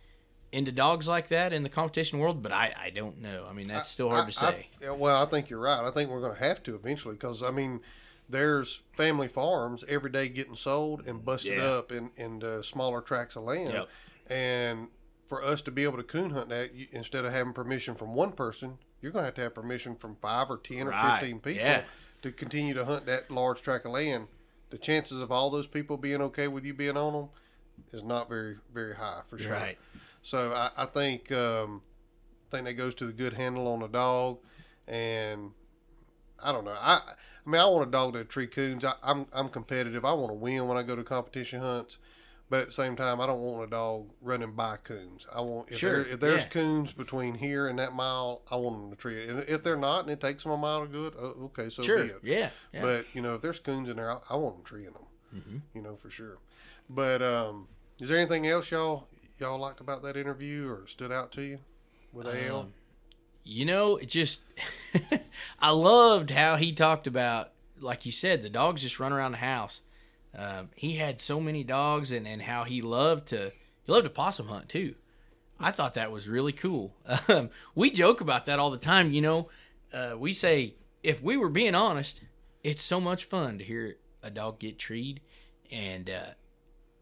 into dogs like that in the competition world, but I don't know. That's still hard to say. I think you're right. I think we're going to have to eventually, because there's family farms every day getting sold and busted up in smaller tracts of land. Yep. And for us to be able to coon hunt that, instead of having permission from one person, you're going to have permission from 5 or 10 or 15 people to continue to hunt that large tract of land. The chances of all those people being okay with you being on them is not very, very high, for sure. Right. So I think that goes to the good handle on the dog, and I don't know. I want a dog that tree coons. I'm competitive. I want to win when I go to competition hunts, but at the same time, I don't want a dog running by coons. I want if there's coons between here and that mile, I want them to tree it. And if they're not, and it takes them a mile to do it, okay, so be it. Yeah. But if there's coons in there, I want them treeing them. Mm-hmm. For sure. But is there anything else y'all liked about that interview or stood out to you with AL? Just I loved how he talked about, like you said, the dogs just run around the house. He had so many dogs, and how he loved to possum hunt too. I thought that was really cool. We joke about that all the time. We say, if we were being honest, it's so much fun to hear a dog get treed. And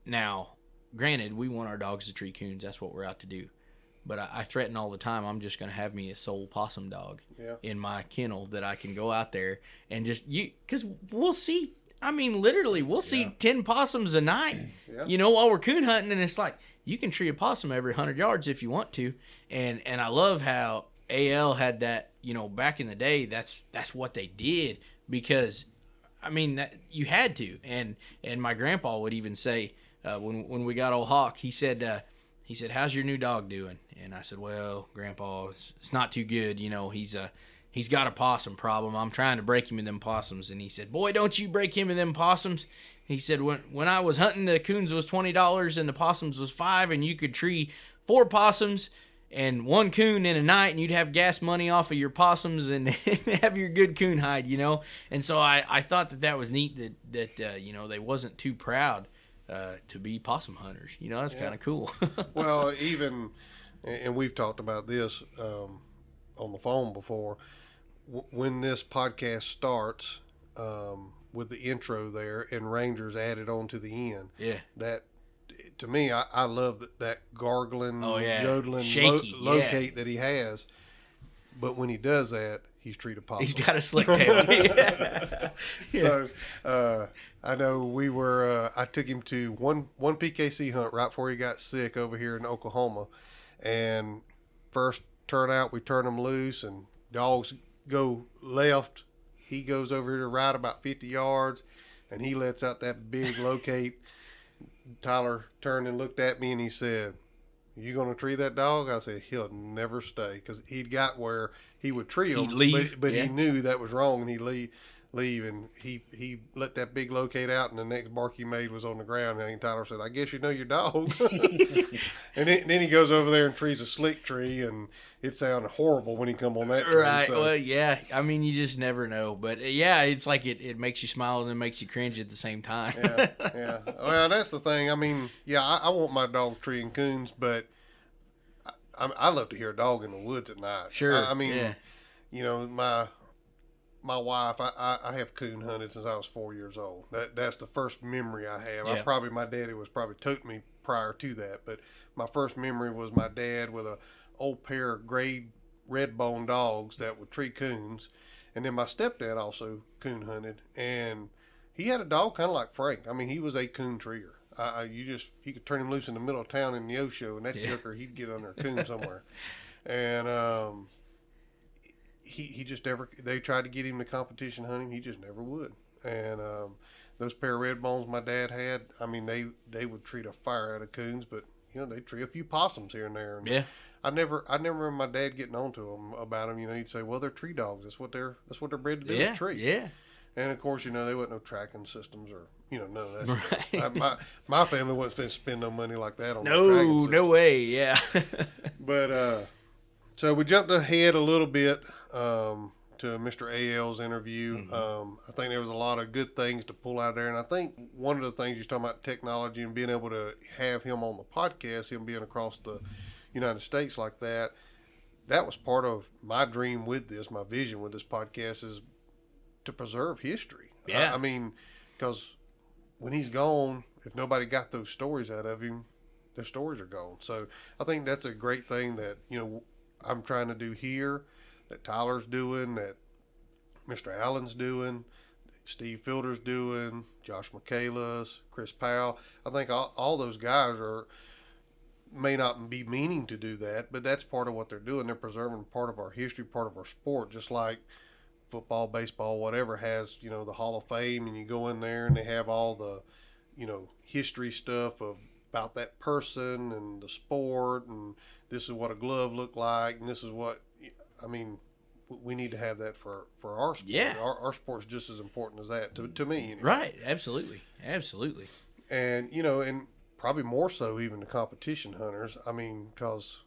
now, granted, we want our dogs to tree coons. That's what we're out to do. But I threaten all the time, I'm just going to have me a sole possum dog in my kennel that I can go out there and because we'll see. Literally, we'll see 10 possums a night, while we're coon hunting. And it's like, you can tree a possum every 100 yards if you want to. And I love how AL had that, back in the day, that's what they did, because, that you had to. And my grandpa would even say, when we got old Hawk, he said, "How's your new dog doing?" And I said, "Well, Grandpa, it's not too good. He's got a possum problem. I'm trying to break him of them possums." And he said, "Boy, don't you break him of them possums." He said, when I was hunting, the coons was $20 and the possums was $5, and you could tree 4 possums and 1 coon in a night, and you'd have gas money off of your possums and have your good coon hide, And so I thought that was neat that they wasn't too proud to be possum hunters. That's kind of cool. Well, even, and we've talked about this on the phone before, when this podcast starts, with the intro there and Rangers added on to the end. Yeah. That, to me, I love that gargling, yodeling shaky, locate that he has. But when he does that, he's treated possum. He's got a slick tail. So I know I took him to one PKC hunt right before he got sick over here in Oklahoma. And first turnout, we turn him loose and dogs go left. He goes over here to right about 50 yards, and he lets out that big locate. Tyler turned and looked at me and he said, "You gonna tree that dog?" I said, "He'll never stay," because he'd got where he would tree him, He'd leave, but yeah. he knew that was wrong, and he'd leave, and he let that big locate out, and the next bark he made was on the ground. And Tyler said, "I guess you know your dog." And then he goes over there and trees a slick tree, and it sounded horrible when he come on that tree. Right. So. Well, yeah. I mean, you just never know. But yeah, it's like it makes you smile and then makes you cringe at the same time. Yeah. Well, that's the thing. I mean, yeah, I want my dog treeing coons, but I love to hear a dog in the woods at night. Sure. I mean, yeah. you know, my wife, I have coon hunted since I was 4 years old. That's the first memory I have. Yeah. My daddy was probably toting me prior to that, but my first memory was my dad with a old pair of gray red bone dogs that would tree coons, and then my stepdad also coon hunted, and he had a dog kind of like Frank. I mean, he was a coon treer. You could turn him loose in the middle of town in the Osho, and that joker, he'd get under a coon somewhere, and he just never. They tried to get him to competition hunting. He just never would. And those pair of red bones my dad had, I mean, they would treat a fire out of coons, but you know they'd tree a few possums here and there. And Yeah. I never remember my dad getting on to them about them. You know, he'd say, "Well, they're tree dogs. That's what they're bred to do Yeah. is tree." Yeah. And of course, you know, there wasn't no tracking systems or none of that. Right. My family wasn't going to spend no money like that on the No, tracking system. no way. Yeah. But so we jumped ahead a little bit to Mr. AL's interview. I think there was a lot of good things to pull out there, and I think one of the things you're talking about technology and being able to have him on the podcast, him being across the United States like that, that was part of my dream with this, my vision with this podcast is to preserve history. Yeah. I mean, because when he's gone, if nobody got those stories out of him, their stories are gone. So I think that's a great thing that, I'm trying to do here, that Tyler's doing, that Mr. Allen's doing, Steve Fielder's doing, Josh Michaelis, Chris Powell. I think all those guys may not be meaning to do that, but that's part of what they're doing. They're preserving part of our history, part of our sport, just like football, baseball, whatever has, the Hall of Fame, and you go in there and they have all the, history stuff about that person and the sport, and this is what a glove looked like, and this is what, we need to have that for our sport. Yeah. Our sport's just as important as that, to me. Anyway. Right. Absolutely. Absolutely. And, and probably more so even the competition hunters. I mean, because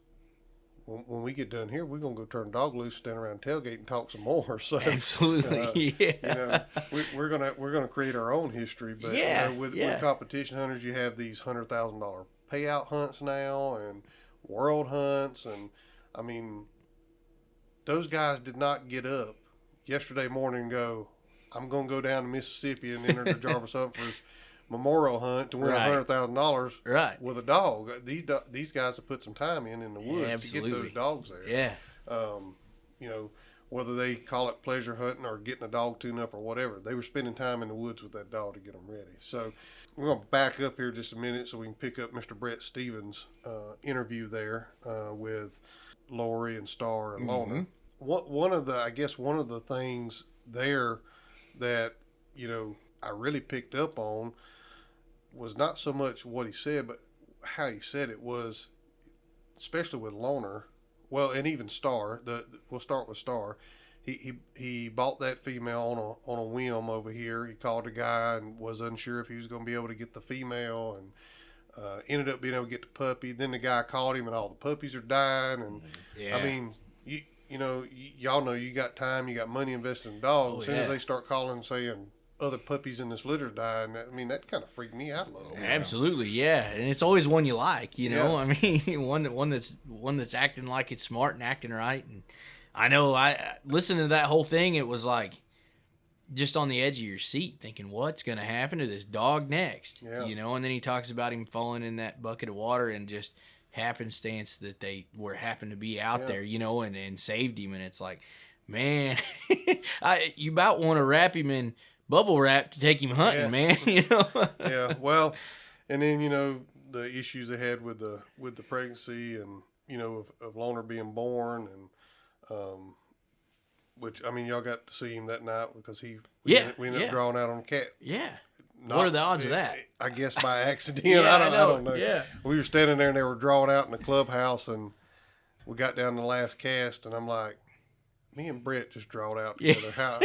when we get done here, we're going to go turn the dog loose, stand around tailgate, and talk some more. So Absolutely. Yeah. We're gonna create our own history. But Yeah. With competition hunters, you have these $100,000 payout hunts now, and world hunts, and I mean, those guys did not get up yesterday morning and go, "I'm going to go down to Mississippi and enter the Jarvis Humphreys Memorial Hunt to win Right. $100,000 Right. with a dog." These guys have put some time in the woods Absolutely. to get those dogs there. Yeah. Whether they call it pleasure hunting or getting a dog tune up or whatever, they were spending time in the woods with that dog to get them ready. So we're going to back up here just a minute so we can pick up Mr. Brett Stevens' interview there with Lori and Star and Lona. One of the things there that I really picked up on was not so much what he said, but how he said it was, especially with Loner, well, and even Star. We'll start with Star. He bought that female on a whim over here. He called the guy and was unsure if he was going to be able to get the female, and ended up being able to get the puppy. Then the guy called him, and all the puppies are dying. And Yeah. I mean, y'all know you got time, you got money invested in dogs. Oh, as soon yeah. as they start calling saying other puppies in this litter's dying, I mean, that kind of freaked me out a little. Absolutely, yeah, and it's always one you like, Yeah. I mean, one that's acting like it's smart and acting right. And I know, I listened to that whole thing. It was like just on the edge of your seat, thinking, "What's going to happen to this dog next?" Yeah. And then he talks about him falling in that bucket of water and just happenstance that they happened to be out there, and saved him. And it's like, man, you about want to wrap him in bubble wrap to take him hunting, Yeah. man. Yeah, well, and then the issues they had with the pregnancy, and of Loner being born, and which, I mean, y'all got to see him that night because we ended up drawing out on the cat Yeah. What are the odds of that? I guess by accident. Yeah, I don't know. Yeah. We were standing there and they were drawing out in the clubhouse, and we got down to the last cast, and I'm like, me and Brett just drawed out together. Yeah. How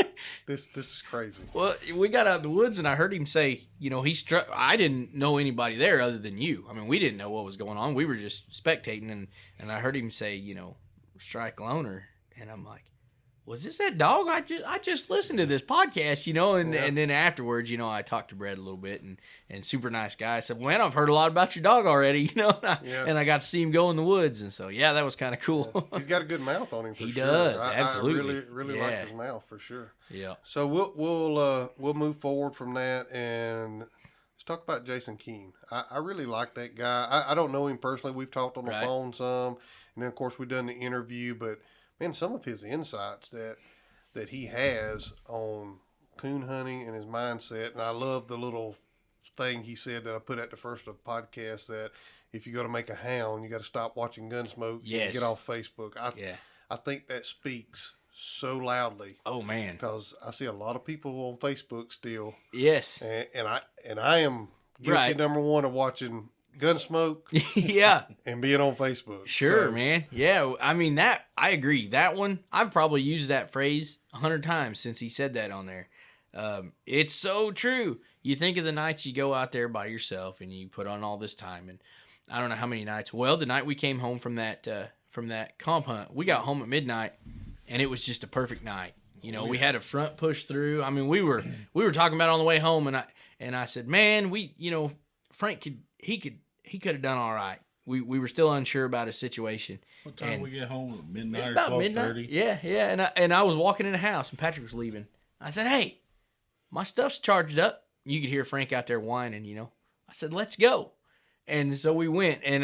this is crazy. Well, we got out in the woods, and I heard him say, he struck. I didn't know anybody there other than you. I mean, we didn't know what was going on. We were just spectating, and I heard him say, strike loner, and I'm like, was this that dog? I just listened to this podcast, and then afterwards, I talked to Brett a little bit, and super nice guy. I said, well, man, I've heard a lot about your dog already, and I got to see him go in the woods, and so yeah, that was kind of cool. Yeah. He's got a good mouth on him. For he sure. does, absolutely. I really liked his mouth for sure. Yeah. So we'll move forward from that, and let's talk about Jason Keene. I really like that guy. I don't know him personally. We've talked on the phone some, and then of course we've done the interview, but. Man, some of his insights that he has on coon hunting and his mindset, and I love the little thing he said that I put at the first of the podcast, that if you're going to make a hound, you got to stop watching Gunsmoke and get off Facebook. I think that speaks so loudly. Oh man, because I see a lot of people on Facebook still. Yes, and I am guilty number one of watching Gunsmoke, yeah, and being on Facebook. Sure, man. Yeah, I mean that. I agree. That one, I've probably used that phrase 100 times since he said that on there. It's so true. You think of the nights you go out there by yourself and you put on all this time, and I don't know how many nights. Well, the night we came home from that comp hunt, we got home at midnight, and it was just a perfect night. We had a front push through. I mean, we were talking about it on the way home, and I said, man, Frank could have done all right. We were still unsure about his situation. What time we get home? Midnight it's or about 12:30? midnight. Yeah. And I was walking in the house, and Patrick was leaving. I said, hey, my stuff's charged up. You could hear Frank out there whining, I said, let's go. And so we went. And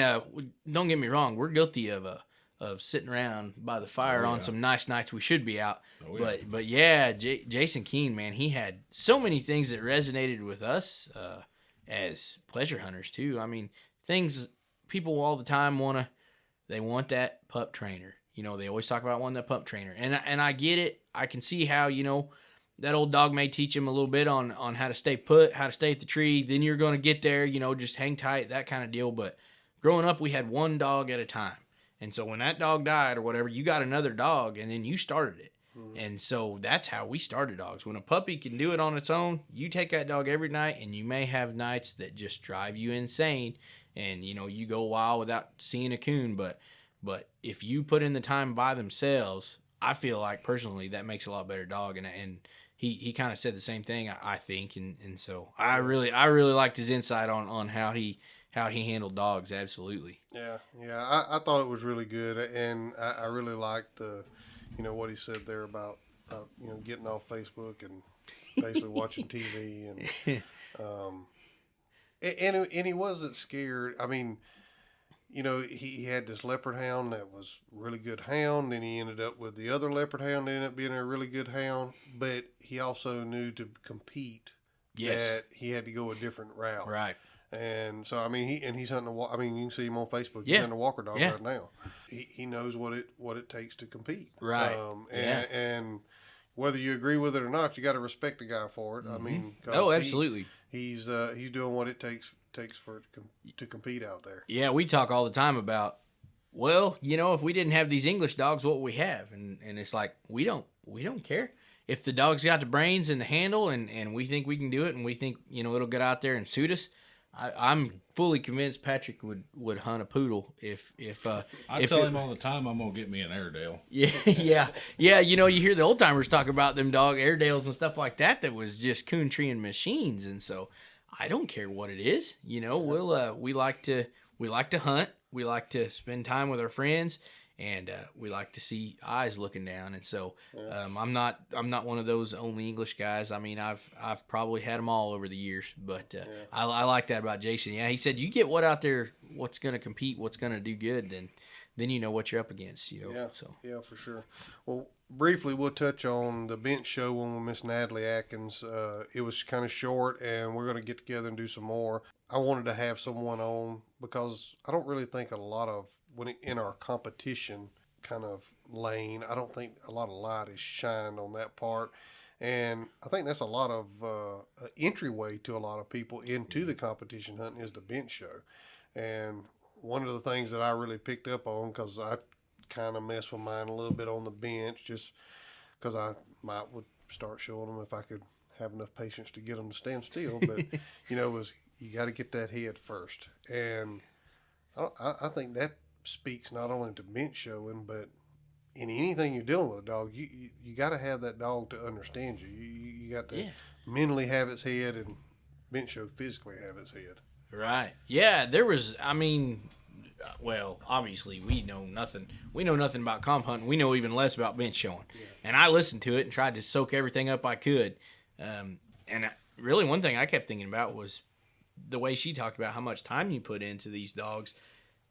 don't get me wrong, we're guilty of sitting around by the fire on some nice nights we should be out. But yeah, Jason Keene, man, he had so many things that resonated with us as pleasure hunters too. I mean, things people all the time want that pup trainer. They always talk about wanting that pup trainer. And I get it. I can see how, that old dog may teach him a little bit on how to stay put, how to stay at the tree. Then you're going to get there, just hang tight, that kind of deal. But growing up, we had one dog at a time. And so when that dog died or whatever, you got another dog and then you started it. Mm-hmm. And so that's how we started dogs. When a puppy can do it on its own, you take that dog every night, and you may have nights that just drive you insane. And, you go a while without seeing a coon. But if you put in the time by themselves, I feel like personally that makes a lot better dog. And he kind of said the same thing, I think. And so I really liked his insight on how he handled dogs. Absolutely. Yeah. I thought it was really good, and I really liked what he said there about getting off Facebook and basically watching TV and he wasn't scared. I mean, he had this leopard hound that was really good hound, and he ended up with the other leopard hound that ended up being a really good hound, but he also knew to compete that he had to go a different route. Right. And so, I mean, he's hunting you can see him on Facebook. He's hunting a walker dog right now. He knows what it takes to compete. Right. And whether you agree with it or not, you got to respect the guy for it. Mm-hmm. I mean, absolutely. He's doing what it takes for it to compete out there. Yeah, we talk all the time about, well, if we didn't have these English dogs, what would we have? And it's like, we don't care. If the dog's got the brains and the handle and we think we can do it and we think, it'll get out there and suit us, I'm fully convinced Patrick would hunt a poodle if I tell him all the time I'm gonna get me an Airedale. Yeah. You hear the old timers talk about them dog Airedales and stuff like that was just coon treeing machines, and so I don't care what it is. We like to hunt, we like to spend time with our friends, and we like to see eyes looking down. And so I'm not one of those only English guys. I mean, I've probably had them all over the years, but I like that about Jason. Yeah, he said you get what out there, what's going to compete, what's going to do good, then you know what you're up against. Yeah, so yeah, for sure. Well, briefly, we'll touch on the bench show when we missed Natalie Atkins. It was kind of short, and we're going to get together and do some more. I wanted to have someone on because I don't really think a lot of in our competition kind of lane, I don't think a lot of light is shined on that part. And I think that's a lot of entryway to a lot of people into the competition hunting is the bench show. And one of the things that I really picked up on, because I kind of mess with mine a little bit on the bench, just because I would start showing them if I could have enough patience to get them to stand still. But, was you got to get that head first. And I think that speaks not only to bench showing, but in anything you're dealing with a dog, you got to have that dog to understand you. You got to mentally have its head and bench show physically have its head. Right. Yeah, there was, well, obviously we know nothing. We know nothing about comp hunting. We know even less about bench showing. Yeah. And I listened to it and tried to soak everything up I could. Really one thing I kept thinking about was the way she talked about how much time you put into these dogs,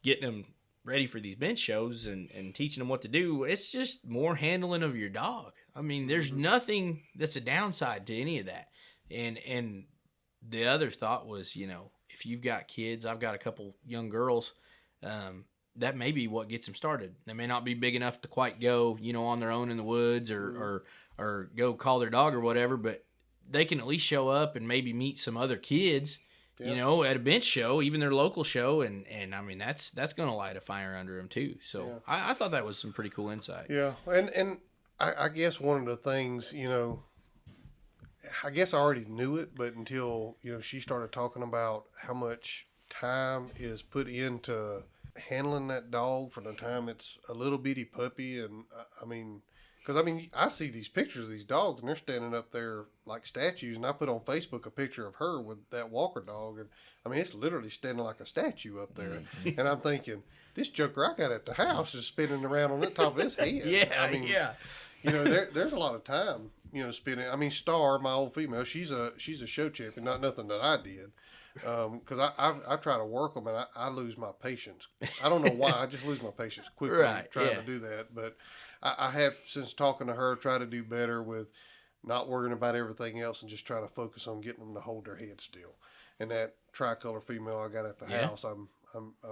getting them ready for these bench shows and teaching them what to do. It's just more handling of your dog. I mean, there's nothing that's a downside to any of that. And the other thought was, if you've got kids, I've got a couple young girls, that may be what gets them started. They may not be big enough to quite go, on their own in the woods or go call their dog or whatever, but they can at least show up and maybe meet some other kids, at a bench show, even their local show, and I mean that's going to light a fire under them too. So I thought that was some pretty cool insight. Yeah, and I guess one of the things, I guess I already knew it, but until she started talking about how much time is put into handling that dog from the time it's a little bitty puppy, and because I see these pictures of these dogs, and they're standing up there like statues. And I put on Facebook a picture of her with that Walker dog, and it's literally standing like a statue up there. Mm-hmm. And I'm thinking, this joker I got at the house is spinning around on the top of his head. There's a lot of time, spinning. Star, my old female, she's a show champion. Not nothing that I did. Because I try to work them and I lose my patience. I don't know why. I just lose my patience quickly trying to do that. But I have, since talking to her, tried to do better with not worrying about everything else and just trying to focus on getting them to hold their head still. And that tricolor female I got at the house, I've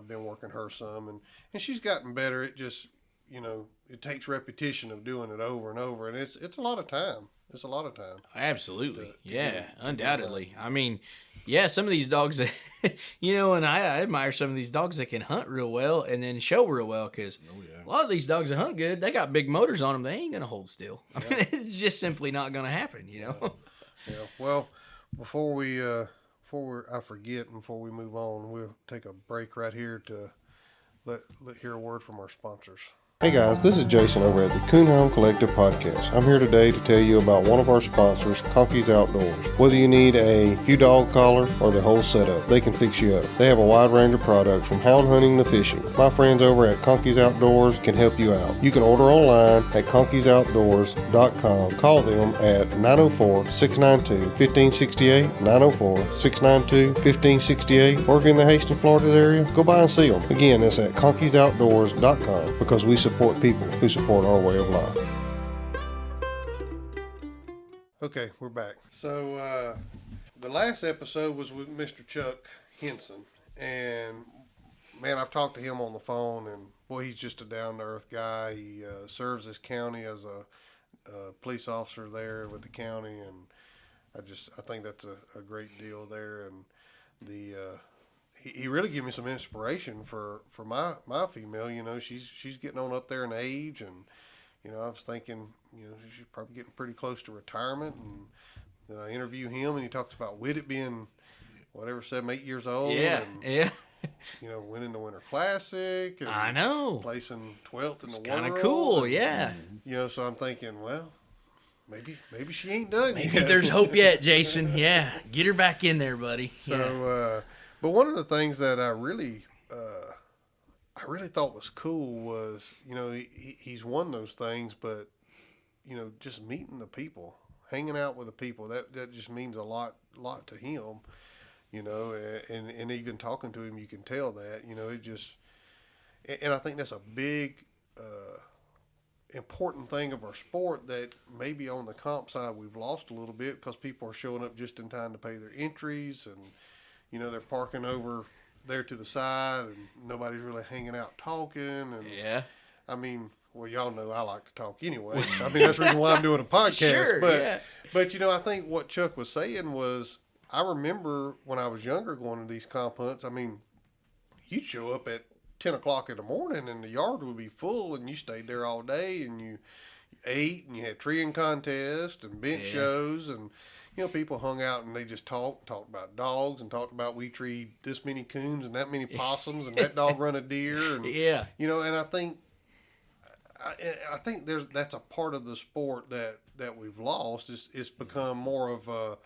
been working her some, and she's gotten better. It just, it takes repetition of doing it over and over, and it's a lot of time. It's a lot of time. Absolutely. Undoubtedly. Some of these dogs that, and I admire some of these dogs that can hunt real well and then show real well, because a lot of these dogs that hunt good, they got big motors on them. They ain't going to hold still. It's just simply not going to happen, Yeah. Well, before I forget, and before we move on, we'll take a break right here to let hear a word from our sponsors. Hey guys, this is Jason over at the Coonhound Collective podcast. I'm here today to tell you about one of our sponsors, Conky's Outdoors. Whether you need a few dog collars or the whole setup, they can fix you up. They have a wide range of products from hound hunting to fishing. My friends over at Conky's Outdoors can help you out. You can order online at conkysoutdoors.com. Call them at 904-692-1568, 904-692-1568, or if you're in the Hastings, Florida area, go by and see them. Again, that's at conkysoutdoors.com, because we support people who support our way of life. Okay, we're back. So the last episode was with Mr. Chuck Henson, and man, I've talked to him on the phone, and boy, he's just a down-to-earth guy. He serves this county as a police officer there with the county, and I think that's a great deal there. And he really gave me some inspiration for my female. She's getting on up there in age, and I was thinking, she's probably getting pretty close to retirement. And then I interview him, and he talks about Whitted being whatever, 7-8 years old. Winning the Winter Classic. And I know, placing 12th in the world. Kind of cool, So I'm thinking, well, maybe she ain't done yet. Maybe there's hope yet, Jason. Yeah, get her back in there, buddy. So. But one of the things that I really thought was cool was, he's won those things, but, just meeting the people, hanging out with the people, that just means a lot to him, and even talking to him, you can tell that, it just, and I think that's a big, important thing of our sport that maybe on the comp side we've lost a little bit, because people are showing up just in time to pay their entries, and they're parking over there to the side, and nobody's really hanging out talking. And well, y'all know I like to talk anyway. I mean, that's the reason why I'm doing a podcast. Sure, but, yeah. but, I think what Chuck was saying was, I remember when I was younger going to these comp hunts, I mean, you'd show up at 10 o'clock in the morning and the yard would be full and you stayed there all day and you ate and you had treeing contests and bench shows and, people hung out and they just talked about dogs and talked about we treed this many coons and that many possums and that dog run a deer. And, and I think that's a part of the sport that we've lost. It's become more of a,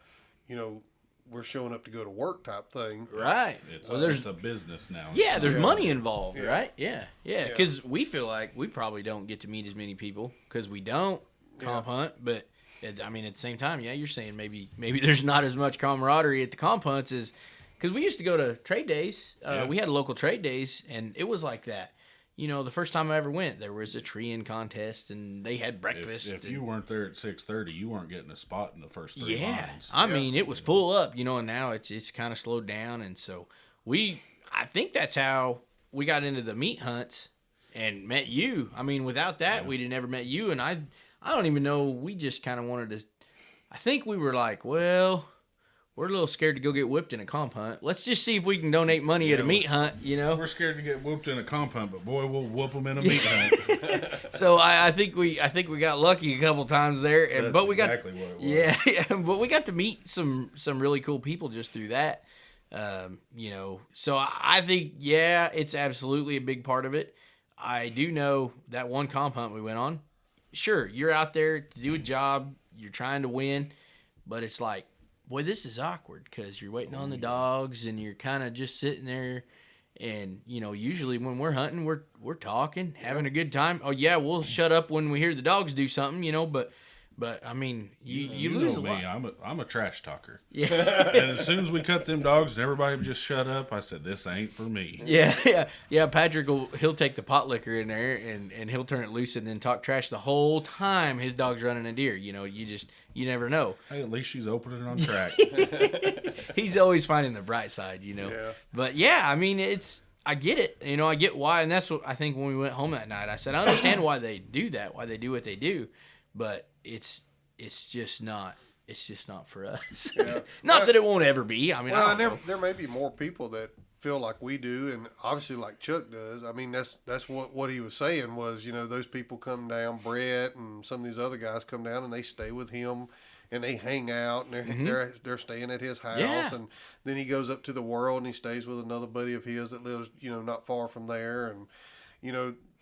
we're showing up to go to work type thing. Right. It's a business now. Yeah, there's money involved, right? Yeah. Because we feel like we probably don't get to meet as many people because we don't comp hunt. But, at the same time, you're saying maybe there's not as much camaraderie at the comp hunts as – because we used to go to trade days. We had local trade days, and it was like that. The first time I ever went, there was a treeing contest, and they had breakfast. If you weren't there at 6:30, you weren't getting a spot in the first 3 lines. I mean, it was full up, and now it's kind of slowed down, and so I think that's how we got into the meat hunts and met you. I mean, without that, we'd have never met you, and I don't even know. We just kind of wanted to. I think we were like, well, we're a little scared to go get whipped in a comp hunt. Let's just see if we can donate money at a meat hunt, We're scared to get whooped in a comp hunt, but boy, we'll whoop them in a meat hunt. So I think we got lucky a couple times there, but we got exactly what it was. Yeah, but we got to meet some really cool people just through that. So I think it's absolutely a big part of it. I do know that one comp hunt we went on. Sure, you're out there to do a job, you're trying to win, but it's like, boy, this is awkward because you're waiting on the dogs and you're kind of just sitting there. And, usually when we're hunting, we're talking, having a good time. Oh, yeah, we'll shut up when we hear the dogs do something, but I mean, you lose a lot. I'm a trash talker. Yeah. And as soon as we cut them dogs and everybody would just shut up, I said, this ain't for me. Yeah. Patrick he'll take the pot liquor in there and he'll turn it loose and then talk trash the whole time his dog's running a deer. You never know. Hey, at least she's opening on track. He's always finding the bright side, Yeah. But I mean, I get it. I get why, and that's what I think when we went home that night. I said I understand why they do that, why they do what they do, but it's just not for us. Yeah. Not that it won't ever be. I mean, there may be more people that feel like we do, and obviously like Chuck does. I mean, that's what he was saying was, those people come down, Brett and some of these other guys come down and they stay with him and they hang out and they're staying at his house, and then he goes up to the World and he stays with another buddy of his that lives, not far from there, and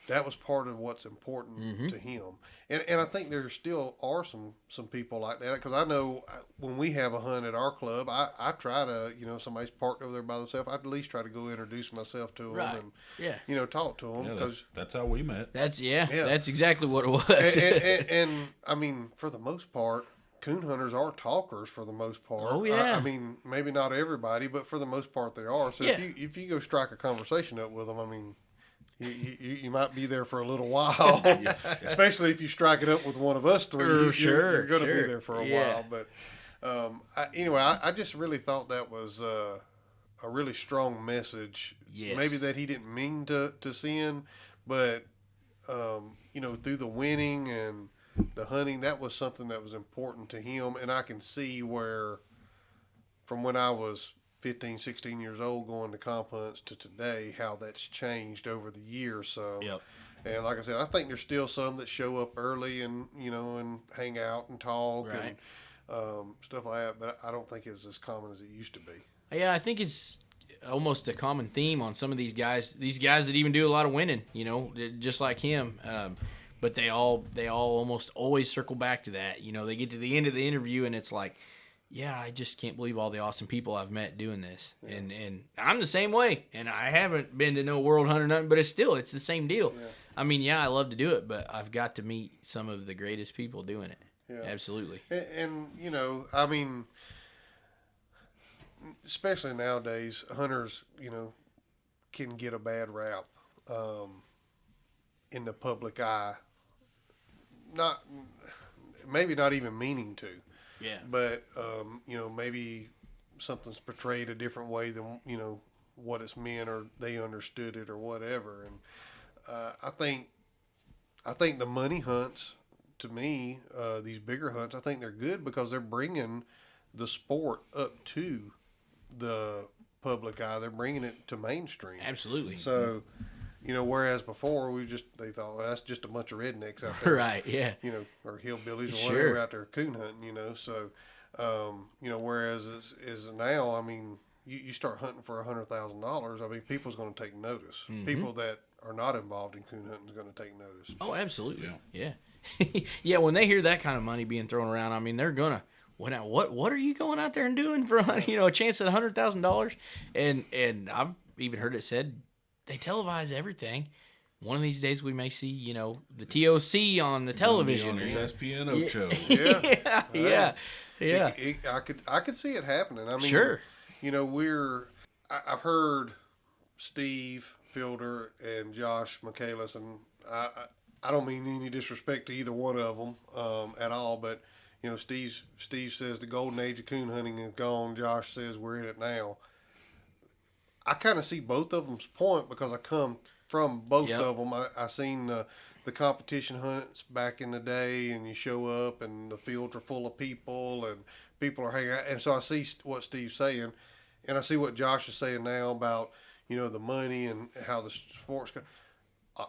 that was part of what's important to him. And I think there still are some people like that, because I know when we have a hunt at our club, I try to, somebody's parked over there by themselves, I'd at least try to go introduce myself to them and talk to them. Yeah, that's how we met. That's exactly what it was. and I mean, for the most part, coon hunters are talkers for the most part. Oh, yeah. I mean, maybe not everybody, but for the most part they are. So if you go strike a conversation up with them, I mean, you might be there for a little while, especially if you strike it up with one of us three. You're going to be there for a while. But I just really thought that was a really strong message. Yes. Maybe that he didn't mean to send, but through the winning and the hunting, that was something that was important to him. And I can see where, from when I was 15, 16 years old going to comp hunts to today, how that's changed over the years. So, and like I said, I think there's still some that show up early and, and hang out and talk and stuff like that. But I don't think it's as common as it used to be. Yeah, I think it's almost a common theme on some of these guys that even do a lot of winning, just like him. But they all almost always circle back to that. They get to the end of the interview and it's like, I just can't believe all the awesome people I've met doing this. Yeah. And I'm the same way. And I haven't been to no World Hunt or nothing, but it's the same deal. Yeah. I mean, I love to do it, but I've got to meet some of the greatest people doing it. Yeah. Absolutely. And I mean, especially nowadays, hunters, can get a bad rap in the public eye. Maybe not even meaning to. Yeah. But, maybe something's portrayed a different way than, what it's meant or they understood it or whatever. And I think I think the money hunts, to me, these bigger hunts, I think they're good because they're bringing the sport up to the public eye. They're bringing it to mainstream. Absolutely. So, whereas before they thought, well, that's just a bunch of rednecks out there. Right, yeah. Or hillbillies or Sure. whatever out there coon hunting, So, whereas is now, I mean, you start hunting for $100,000, I mean, people's going to take notice. Mm-hmm. People that are not involved in coon hunting is going to take notice. Oh, absolutely. Yeah. Yeah, when they hear that kind of money being thrown around, I mean, they're going to, what are you going out there and doing for a chance at $100,000? And I've even heard it said they televise everything. One of these days we may see, the TOC on the television. On his SPN Ocho. Yeah. I could see it happening. I mean, Sure. I've heard Steve Fielder and Josh Michaelis, and I don't mean any disrespect to either one of them at all, but Steve says the golden age of coon hunting is gone. Josh says we're in it now. I kind of see both of them's point because I come from both of them. I seen the competition hunts back in the day, and you show up, and the fields are full of people, and people are hanging out. And so I see what Steve's saying, and I see what Josh is saying now about the money and how the sports go.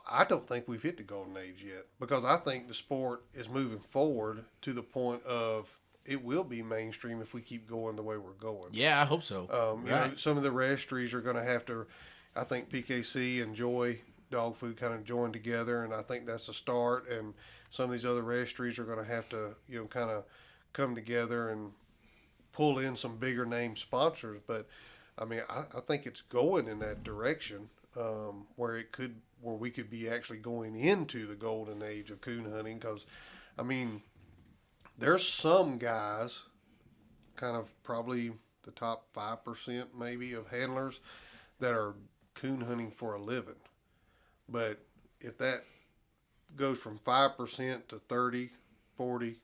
I don't think we've hit the golden age yet because I think the sport is moving forward to the point of it will be mainstream if we keep going the way we're going. Yeah, I hope so. Right. Some of the registries are going to have to, I think PKC and Joy Dog Food kind of join together, and I think that's a start. And some of these other registries are going to have to, kind of come together and pull in some bigger name sponsors. But I mean, I think it's going in that direction where we could be actually going into the golden age of coon hunting. Because, I mean, there's some guys, kind of probably the top 5% maybe of handlers that are coon hunting for a living. But if that goes from 5% to 30, 40,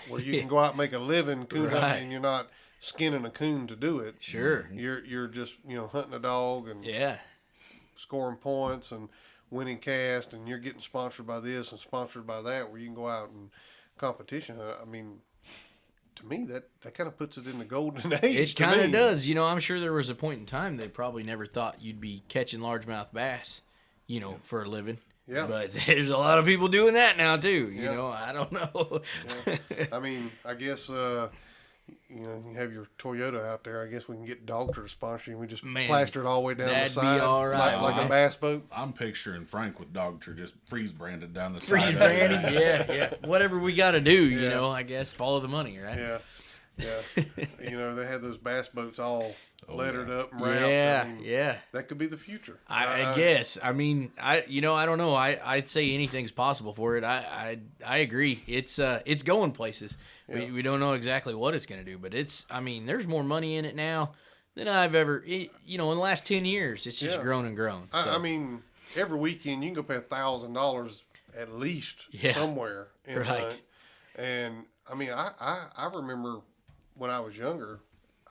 where you can go out and make a living coon hunting and you're not skinning a coon to do it. Sure. You're just, hunting a dog and scoring points and winning cast, and you're getting sponsored by this and sponsored by that, where you can go out and competition hunt. I mean, to me, that kind of puts it in the golden age. It kind of does. I'm sure there was a point in time they probably never thought you'd be catching largemouth bass, for a living. Yeah. But there's a lot of people doing that now too. I don't know. I mean, I guess you have your Toyota out there. I guess we can get Dogtra to sponsor you. We just plaster it all the way down the side, that'd be all right. like a bass boat. I'm picturing Frank with Dogtra just freeze branded down the side. Freeze branded, yeah. Whatever we got to do, I guess follow the money, right? Yeah. They had those bass boats all lettered up and wrapped. Yeah. That could be the future. I guess. I mean, I don't know. I'd say anything's possible for it. I agree. It's going places. Yeah. We don't know exactly what it's going to do, but there's more money in it now than I've ever, in the last 10 years. It's just grown and grown. So. I mean, every weekend you can go pay $1,000 at least somewhere in hunt. And I mean, I remember when I was younger,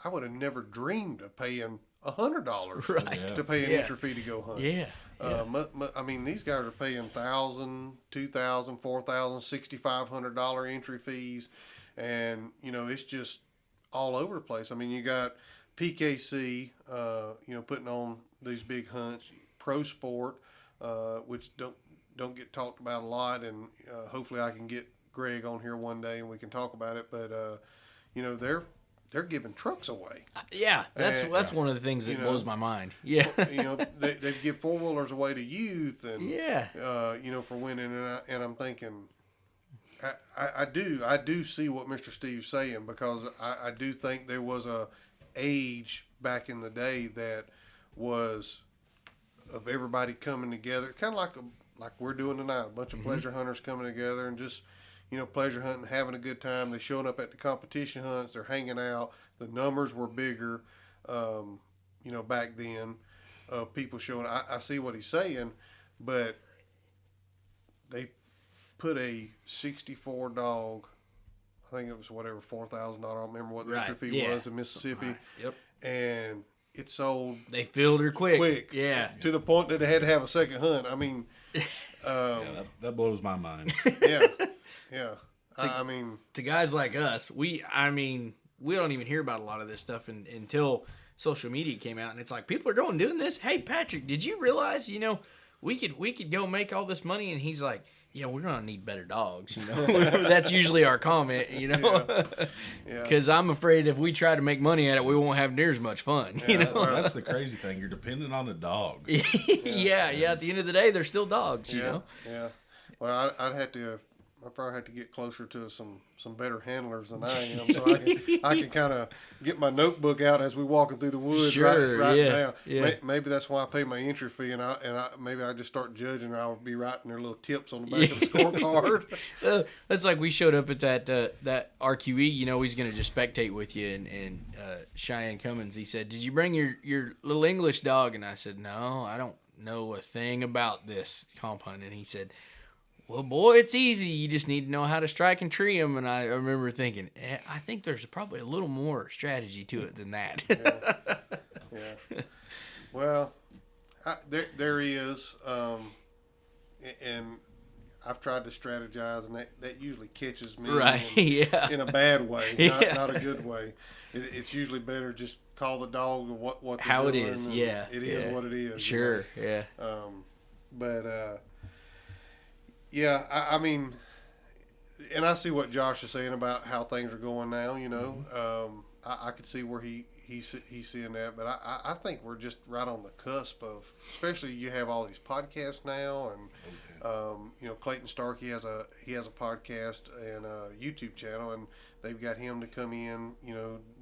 I would have never dreamed of paying $100 to pay an entry fee to go hunt. Yeah. I mean, these guys are paying $1,000, $2,000, $4,000, $6,500 entry fees, and it's just all over the place. I mean, you got PKC, putting on these big hunts, Pro Sport, which don't get talked about a lot, and hopefully I can get Greg on here one day and we can talk about it. But they're giving trucks away. That's one of the things that blows my mind. Yeah, they give 4-wheelers away to youth, and for winning. And I'm thinking, I do see what Mr. Steve's saying, because I do think there was a age back in the day that was of everybody coming together, kind of like we're doing tonight, a bunch of pleasure hunters coming together and just pleasure hunting, having a good time. They showing up at the competition hunts. They're hanging out. The numbers were bigger, back then, of people showing. I see what he's saying, but they put a 64 dog, I think it was $4,000. I don't remember what the entry fee was in Mississippi. Yep. And it sold. They filled her quick. Yeah. To the point that they had to have a second hunt. I mean, That blows my mind. Yeah. I mean, to guys like us, we don't even hear about a lot of this stuff until social media came out, and it's like people are doing this. Hey, Patrick, did you realize we could go make all this money? And he's like, we're gonna need better dogs. That's usually our comment. Because I'm afraid if we try to make money at it, we won't have near as much fun. Well, that's the crazy thing. You're dependent on a dog. Yeah. At the end of the day, they're still dogs. Yeah. Well, I probably have to get closer to some better handlers than I am, so I can kind of get my notebook out as we walking through the woods. Sure, writing down. Yeah. Maybe that's why I pay my entry fee, and maybe I just start judging. I'll be writing their little tips on the back of the scorecard. That's like we showed up at that RQE. He's gonna just spectate with you, and Cheyenne Cummins. He said, "Did you bring your little English dog?" And I said, "No, I don't know a thing about this comp hunt." And he said, "Well, boy, it's easy. You just need to know how to strike and tree them." And I remember thinking, I think there's probably a little more strategy to it than that. Yeah. Well, there is, and I've tried to strategize, and that usually catches me in a bad way, not a good way. It's usually better just call the dog what they're how doing, it is. Yeah, it is what it is. Sure. Yeah. But. Yeah, I mean, and I see what Josh is saying about how things are going now. I could see where he's seeing that, but I think we're just right on the cusp of, especially you have all these podcasts now, and Clayton Starkey has a podcast and a YouTube channel, and they've got him to come in,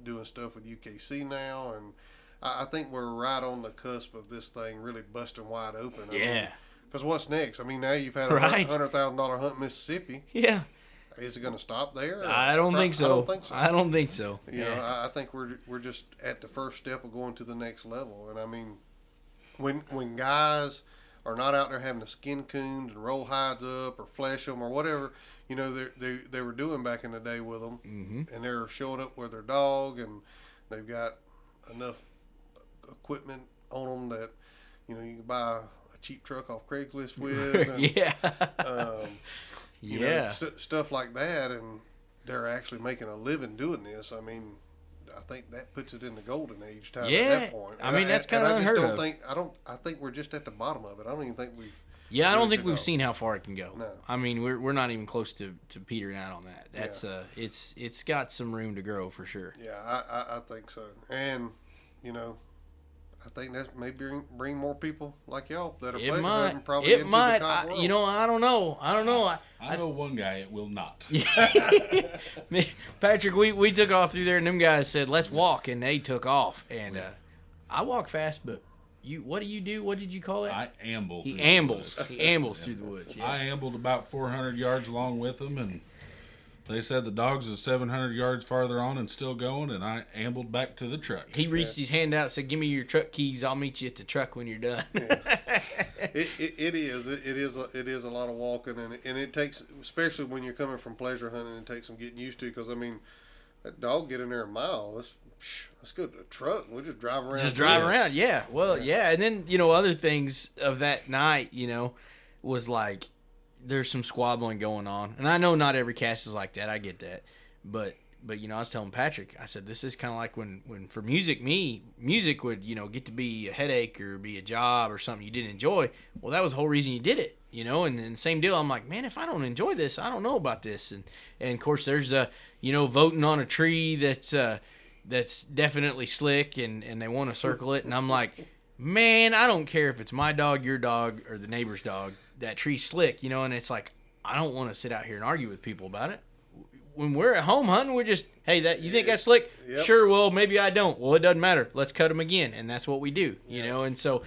doing stuff with UKC now, and I think we're right on the cusp of this thing really busting wide open. Yeah. Because what's next? I mean, now you've had a $100,000 hunt in Mississippi. Yeah. Is it going to stop there? I don't think so. I don't think so. I think we're just at the first step of going to the next level. And I mean, when guys are not out there having to skin coons and roll hides up or flesh them or whatever, they were doing back in the day with them, and they're showing up with their dog, and they've got enough equipment on them that you can buy a cheap truck off Craigslist with, and, stuff like that, and they're actually making a living doing this. I mean, I think that puts it in the golden age time at that point. I mean, that's kind of unheard of. I think we're just at the bottom of it. I don't even think we've. Yeah, I don't think we've seen how far it can go. No. I mean, we're not even close to petering out on that. That's it's got some room to grow for sure. Yeah, I think so, and I think that may bring more people like y'all that are pleasure hunting probably into the cop world. I don't know. I know one guy it will not. Patrick, we took off through there, and them guys said, "Let's walk," and they took off. And I walk fast, but what do you do? What did you call it? I amble. He ambles. He ambles through the woods. Yeah. I ambled about 400 yards along with them, and they said the dogs is 700 yards farther on and still going, and I ambled back to the truck. He reached his hand out and said, "Give me your truck keys. I'll meet you at the truck when you're done." It is a lot of walking, and it takes, especially when you're coming from pleasure hunting, it takes some getting used to, because I mean, that dog get in there a mile. Let's go to the truck. We'll just drive around. Around, yeah. Well, yeah. And then, other things of that night, was like, there's some squabbling going on. And I know not every cast is like that. I get that. But I was telling Patrick, I said, this is kind of like when for music would, get to be a headache or be a job or something you didn't enjoy. Well, that was the whole reason you did it, and same deal. I'm like, man, if I don't enjoy this, I don't know about this. And of course there's voting on a tree that's definitely slick and they want to circle it. And I'm like, man, I don't care if it's my dog, your dog, or the neighbor's dog. That tree's slick, and it's like, I don't want to sit out here and argue with people about it. When we're at home hunting, we're just, hey, you think that's slick? Yep. Sure, well, maybe I don't. Well, it doesn't matter. Let's cut them again, and that's what we do, And so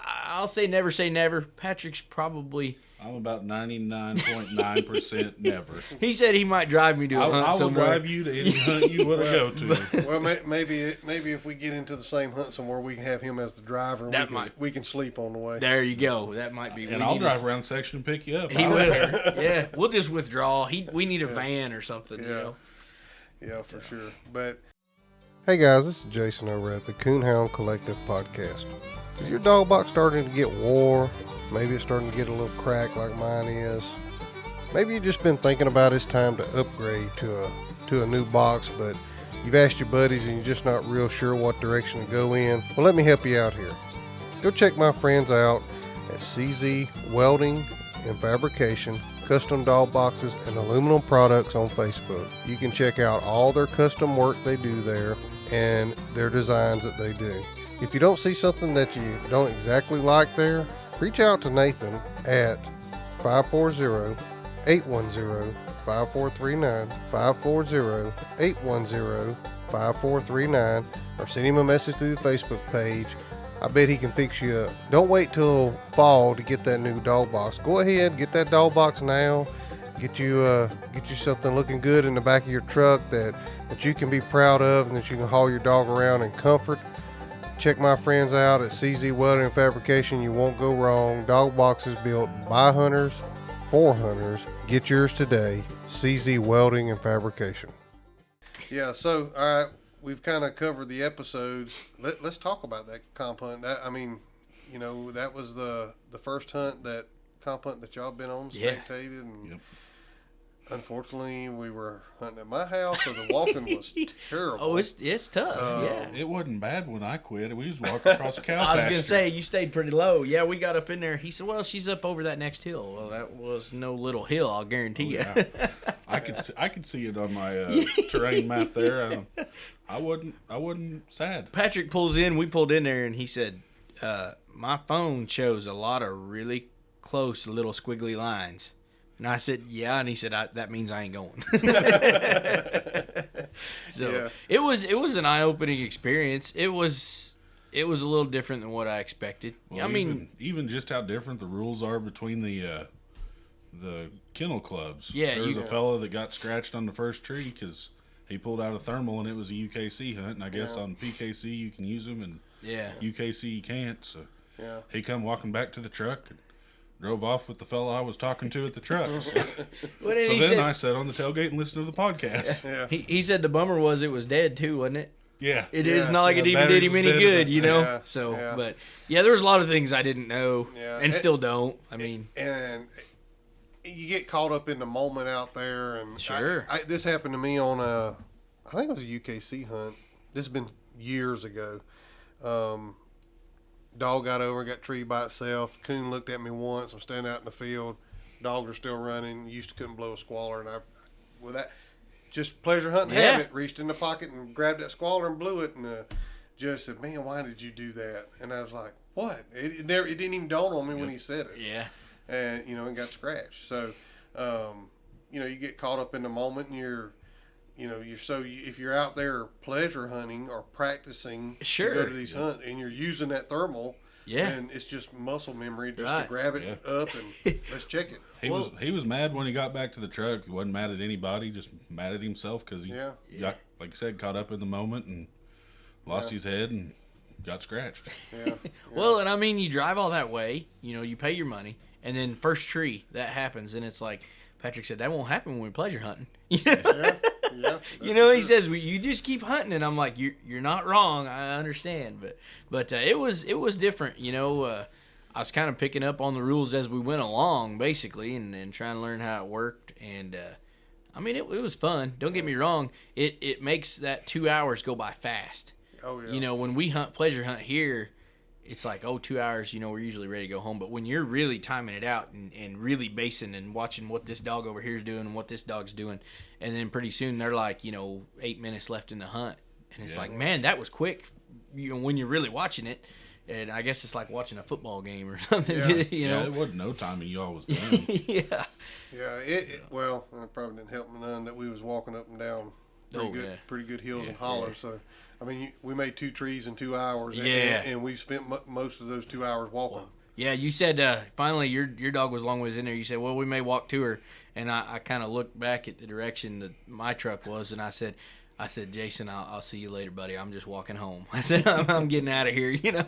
I'll say never. Patrick's probably... I'm about 99.9% never. He said he might drive me to a hunt somewhere. I will drive you to any hunt you want to go to. Well, maybe if we get into the same hunt somewhere, we can have him as the driver. We can sleep on the way. There you go. That might be. And I'll drive around the section and pick you up. He will. Yeah, we'll just withdraw. We need a van or something. Yeah, for sure. But Hey guys, this is Jason over at the Coonhound Collective podcast. Is your dog box starting to get wore? Maybe it's starting to get a little cracked like mine is. Maybe you've just been thinking about it's time to upgrade to a new box, but you've asked your buddies and you're just not real sure what direction to go in. Well, let me help you out here. Go check my friends out at CZ Welding and Fabrication, custom dog boxes and aluminum products on Facebook. You can check out all their custom work they do there and their designs that they do. If you don't see something that you don't exactly like there, reach out to Nathan at 540-810-5439, 540-810-5439, or send him a message through the Facebook page. I bet he can fix you up. Don't wait till fall to get that new dog box. Go ahead, get that dog box now. Get you something looking good in the back of your truck that you can be proud of and that you can haul your dog around in comfort. Check my friends out at CZ Welding and Fabrication. You won't go wrong. Dog boxes built by hunters for hunters. Get yours today. CZ Welding and Fabrication. Yeah, so all right, we've kind of covered the episodes. Let's talk about that comp hunt. That was the first hunt that comp hunt that y'all been on, spectated, and Yep. unfortunately we were hunting at my house, so the walking was terrible. Oh, it's tough. Yeah. It wasn't bad when I quit. We was walking across the cow I was pasture. gonna say you stayed pretty low. Yeah, we got up in there. He said, "Well, she's up over that next hill." Well, that was no little hill, I'll guarantee you. Yeah. I could see it on my terrain map there. I wasn't sad. Patrick pulls in. We pulled in there, and he said, "My phone shows a lot of really close little squiggly lines." And I said, "Yeah," and he said, "That means I ain't going." So Yeah. it was an eye-opening experience. It was a little different than what I expected. Well, I mean, even just how different the rules are between the kennel clubs. Yeah, there was a fella that got scratched on the first tree because he pulled out a thermal and it was a UKC hunt, and I guess on PKC you can use them and yeah. UKC you can't. So Yeah. he come walking back to the truck and drove off with the fella I was talking to at the truck. So, What did so he then said? I sat on the tailgate and listened to the podcast. Yeah. He said the bummer was it was dead too, wasn't it? Yeah. It Yeah, is not like yeah, it even did batteries him any was dead. good, you know. Yeah, So, yeah. but yeah, there was a lot of things I didn't know, Yeah. and still don't. I mean, And you get caught up in the moment out there, and Sure. this happened to me on I think it was a UKC hunt. This has been years ago. Dog got over, got treated by itself. Coon looked at me once. I'm standing out in the field. Dogs are still running. Used to couldn't blow a squaller, and with that, just pleasure hunting Yeah. habit, reached in the pocket and grabbed that squaller and blew it. And the judge said, "Man, why did you do that?" And I was like, "What?" It didn't even dawn on me when he said it. yeah, And and got scratched. So, you get caught up in the moment, and if you're out there pleasure hunting or practicing Sure. to go to these hunts, and you're using that thermal, Yeah. and it's just muscle memory just Right. to grab it Yeah. up and let's check it. He was mad when he got back to the truck. He wasn't mad at anybody, just mad at himself because he got, like I said, caught up in the moment and lost his head and got scratched. Yeah, Well, and I mean, you drive all that way, you pay your money, and then first tree that happens, and it's like Patrick said, that won't happen when we're pleasure hunting. yeah. He says you just keep hunting, and I'm like, you're not wrong. I understand, but it was different. I was kind of picking up on the rules as we went along, basically, and trying to learn how it worked. And I mean, it was fun. Don't get me wrong. It makes that 2 hours go by fast. Oh yeah. When we pleasure hunt here, it's like, 2 hours, we're usually ready to go home. But when you're really timing it out and really basing and watching what this dog over here is doing and what this dog's doing, and then pretty soon they're like, 8 minutes left in the hunt. And it's like, man, that was quick, when you're really watching it. And I guess it's like watching a football game or something, Yeah. Yeah, it wasn't no time and you all was done. Yeah. Yeah, it probably didn't help me none that we was walking up and down pretty good hills and hollers. So, I mean, we made 2 trees in 2 hours. Yeah. And we spent most of those 2 hours walking. Yeah, you said finally your dog was a long ways in there. You said, well, we may walk to her. And I kind of looked back at the direction that my truck was, and I said, Jason, I'll see you later, buddy. I'm just walking home. I said, I'm getting out of here, Yeah.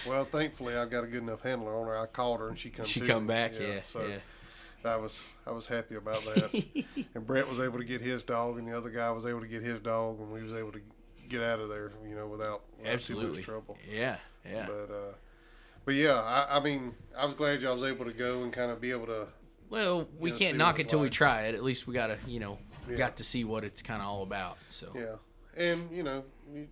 Well, thankfully, I've got a good enough handler on her. I called her, and she come. She to come me. back, So yeah. I was happy about that. And Brett was able to get his dog, and the other guy was able to get his dog, and we was able to get out of there, without too much trouble. Yeah. But yeah, I mean, I was glad y'all was able to go and kind of be able to. Well, we can't knock it till we try it. At least we gotta, got to see what it's kind of all about. So yeah, and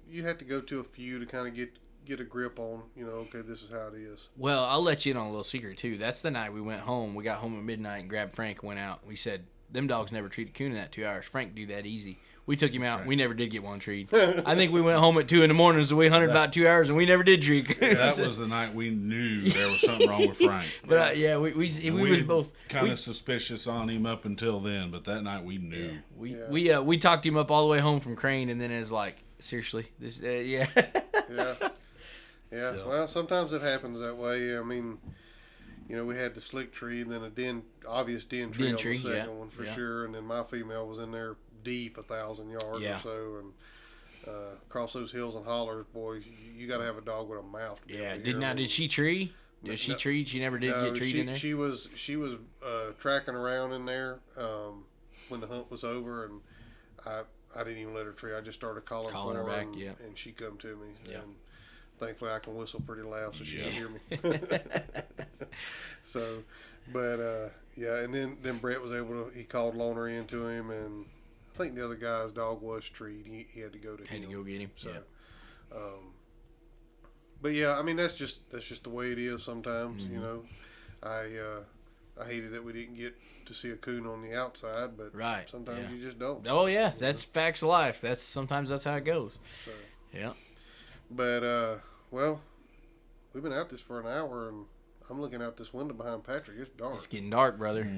you had to go to a few to kind of get a grip on, okay, this is how it is. Well, I'll let you in on a little secret too. That's the night we went home. We got home at midnight and grabbed Frank and went out. We said, them dogs never treat a coon in that 2 hours. Frank do that easy. We took him out. Right. We never did get one treed. I think we went home at 2 a.m, so we hunted about 2 hours, and we never did treat. That was the night we knew there was something wrong with Frank. But we was both kind of suspicious on him up until then. But that night we knew. We talked him up all the way home from Crane, and then it was like, seriously, this yeah. So. Well, sometimes it happens that way. I mean, we had the slick tree, and then a obvious den tree on the second one for sure, and then my female was in there deep 1,000 yards or so, and across those hills and hollers, boy, you got to have a dog with a mouth. To did she tree? Did she treat? She never did get treated in there. She was tracking around in there when the hunt was over, and I didn't even let her tree. I just started calling her back, and she come to me. Yeah. And thankfully, I can whistle pretty loud so she can hear me. So, but and then Brett was able to. He called Loner into him, and I think the other guy's dog was treed. He had to go to him. Had to go get him. So, but yeah, I mean that's just the way it is sometimes. I hated that we didn't get to see a coon on the outside, but sometimes you just don't. Oh yeah, that's facts of life. Sometimes that's how it goes. So, yeah. But well, we've been out this for an hour, and I'm looking out this window behind Patrick. It's dark. It's getting dark, brother.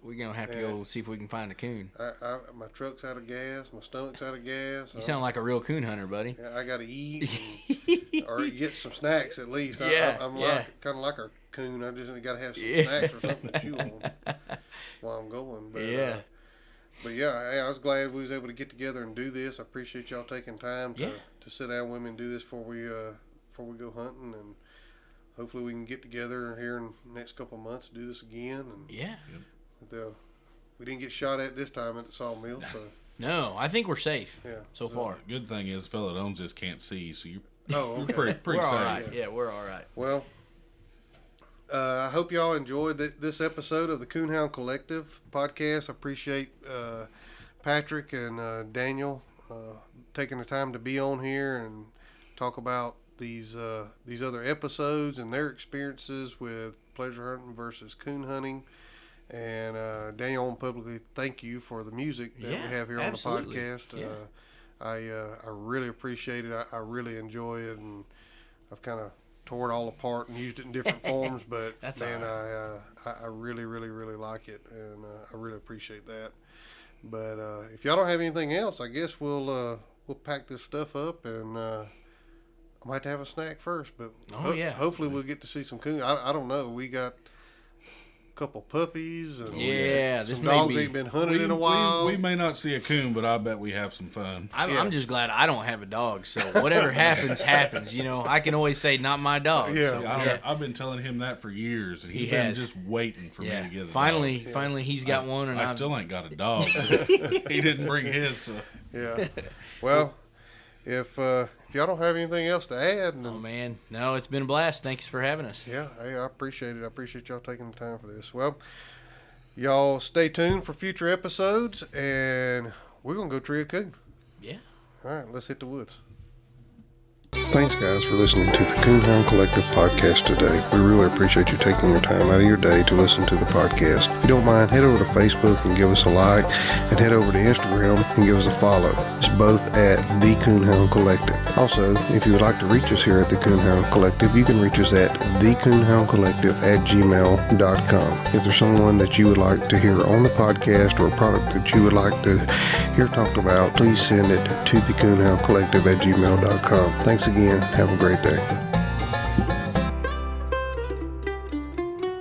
We're gonna have to go see if we can find a coon. My truck's out of gas. My stomach's out of gas. You sound like a real coon hunter, buddy. I got to eat or get some snacks at least. I'm kind of like a coon. I just got to have some snacks or something to chew on while I'm going. But, but yeah, I was glad we was able to get together and do this. I appreciate y'all taking time to sit down with me and do this before we go hunting, and hopefully we can get together here in the next couple of months to do this again. And we didn't get shot at this time at the sawmill, so no, I think we're safe. So far. The good thing is, fellow that owns this can't see, so you're okay. pretty safe. All right. Yeah, we're all right. Well, I hope y'all enjoyed this episode of the Coonhound Collective podcast. I appreciate Patrick and Daniel taking the time to be on here and talk about these other episodes and their experiences with pleasure hunting versus coon hunting. And Daniel, I want to publicly thank you for the music that we have here on the podcast. I really appreciate it. I really enjoy it, and I've kind of tore it all apart and used it in different forms. But I really, really, really like it, and I really appreciate that. But if y'all don't have anything else, I guess we'll pack this stuff up, and I might have a snack first. But hopefully we'll get to see some coon. I don't know. We got couple puppies and some dogs ain't been hunted in a while. We may not see a coon, but I bet we have some fun. I'm just glad I don't have a dog, so whatever happens. I can always say not my dog. I've been telling him that for years, and he's been just waiting for me to get a finally dog. Finally he's got one, and I still ain't got a dog. He didn't bring his. So. Yeah. Well, if y'all don't have anything else to add, no, it's been a blast. Thanks for having us. Yeah, I appreciate it. I appreciate y'all taking the time for this. Well, y'all stay tuned for future episodes, and we're gonna go tree a coon. Yeah. All right, let's hit the woods. Thanks, guys, for listening to the Coonhound Collective podcast today. We really appreciate you taking your time out of your day to listen to the podcast. If you don't mind, head over to Facebook and give us a like, and head over to Instagram and give us a follow. It's both at the Coonhound Collective. Also, if you would like to reach us here at the Coonhound Collective, you can reach us at thecoonhoundcollective@gmail.com. If there's someone that you would like to hear on the podcast or a product that you would like to hear talked about, please send it to thecoonhoundcollective@gmail.com. Thanks again. Have a great day.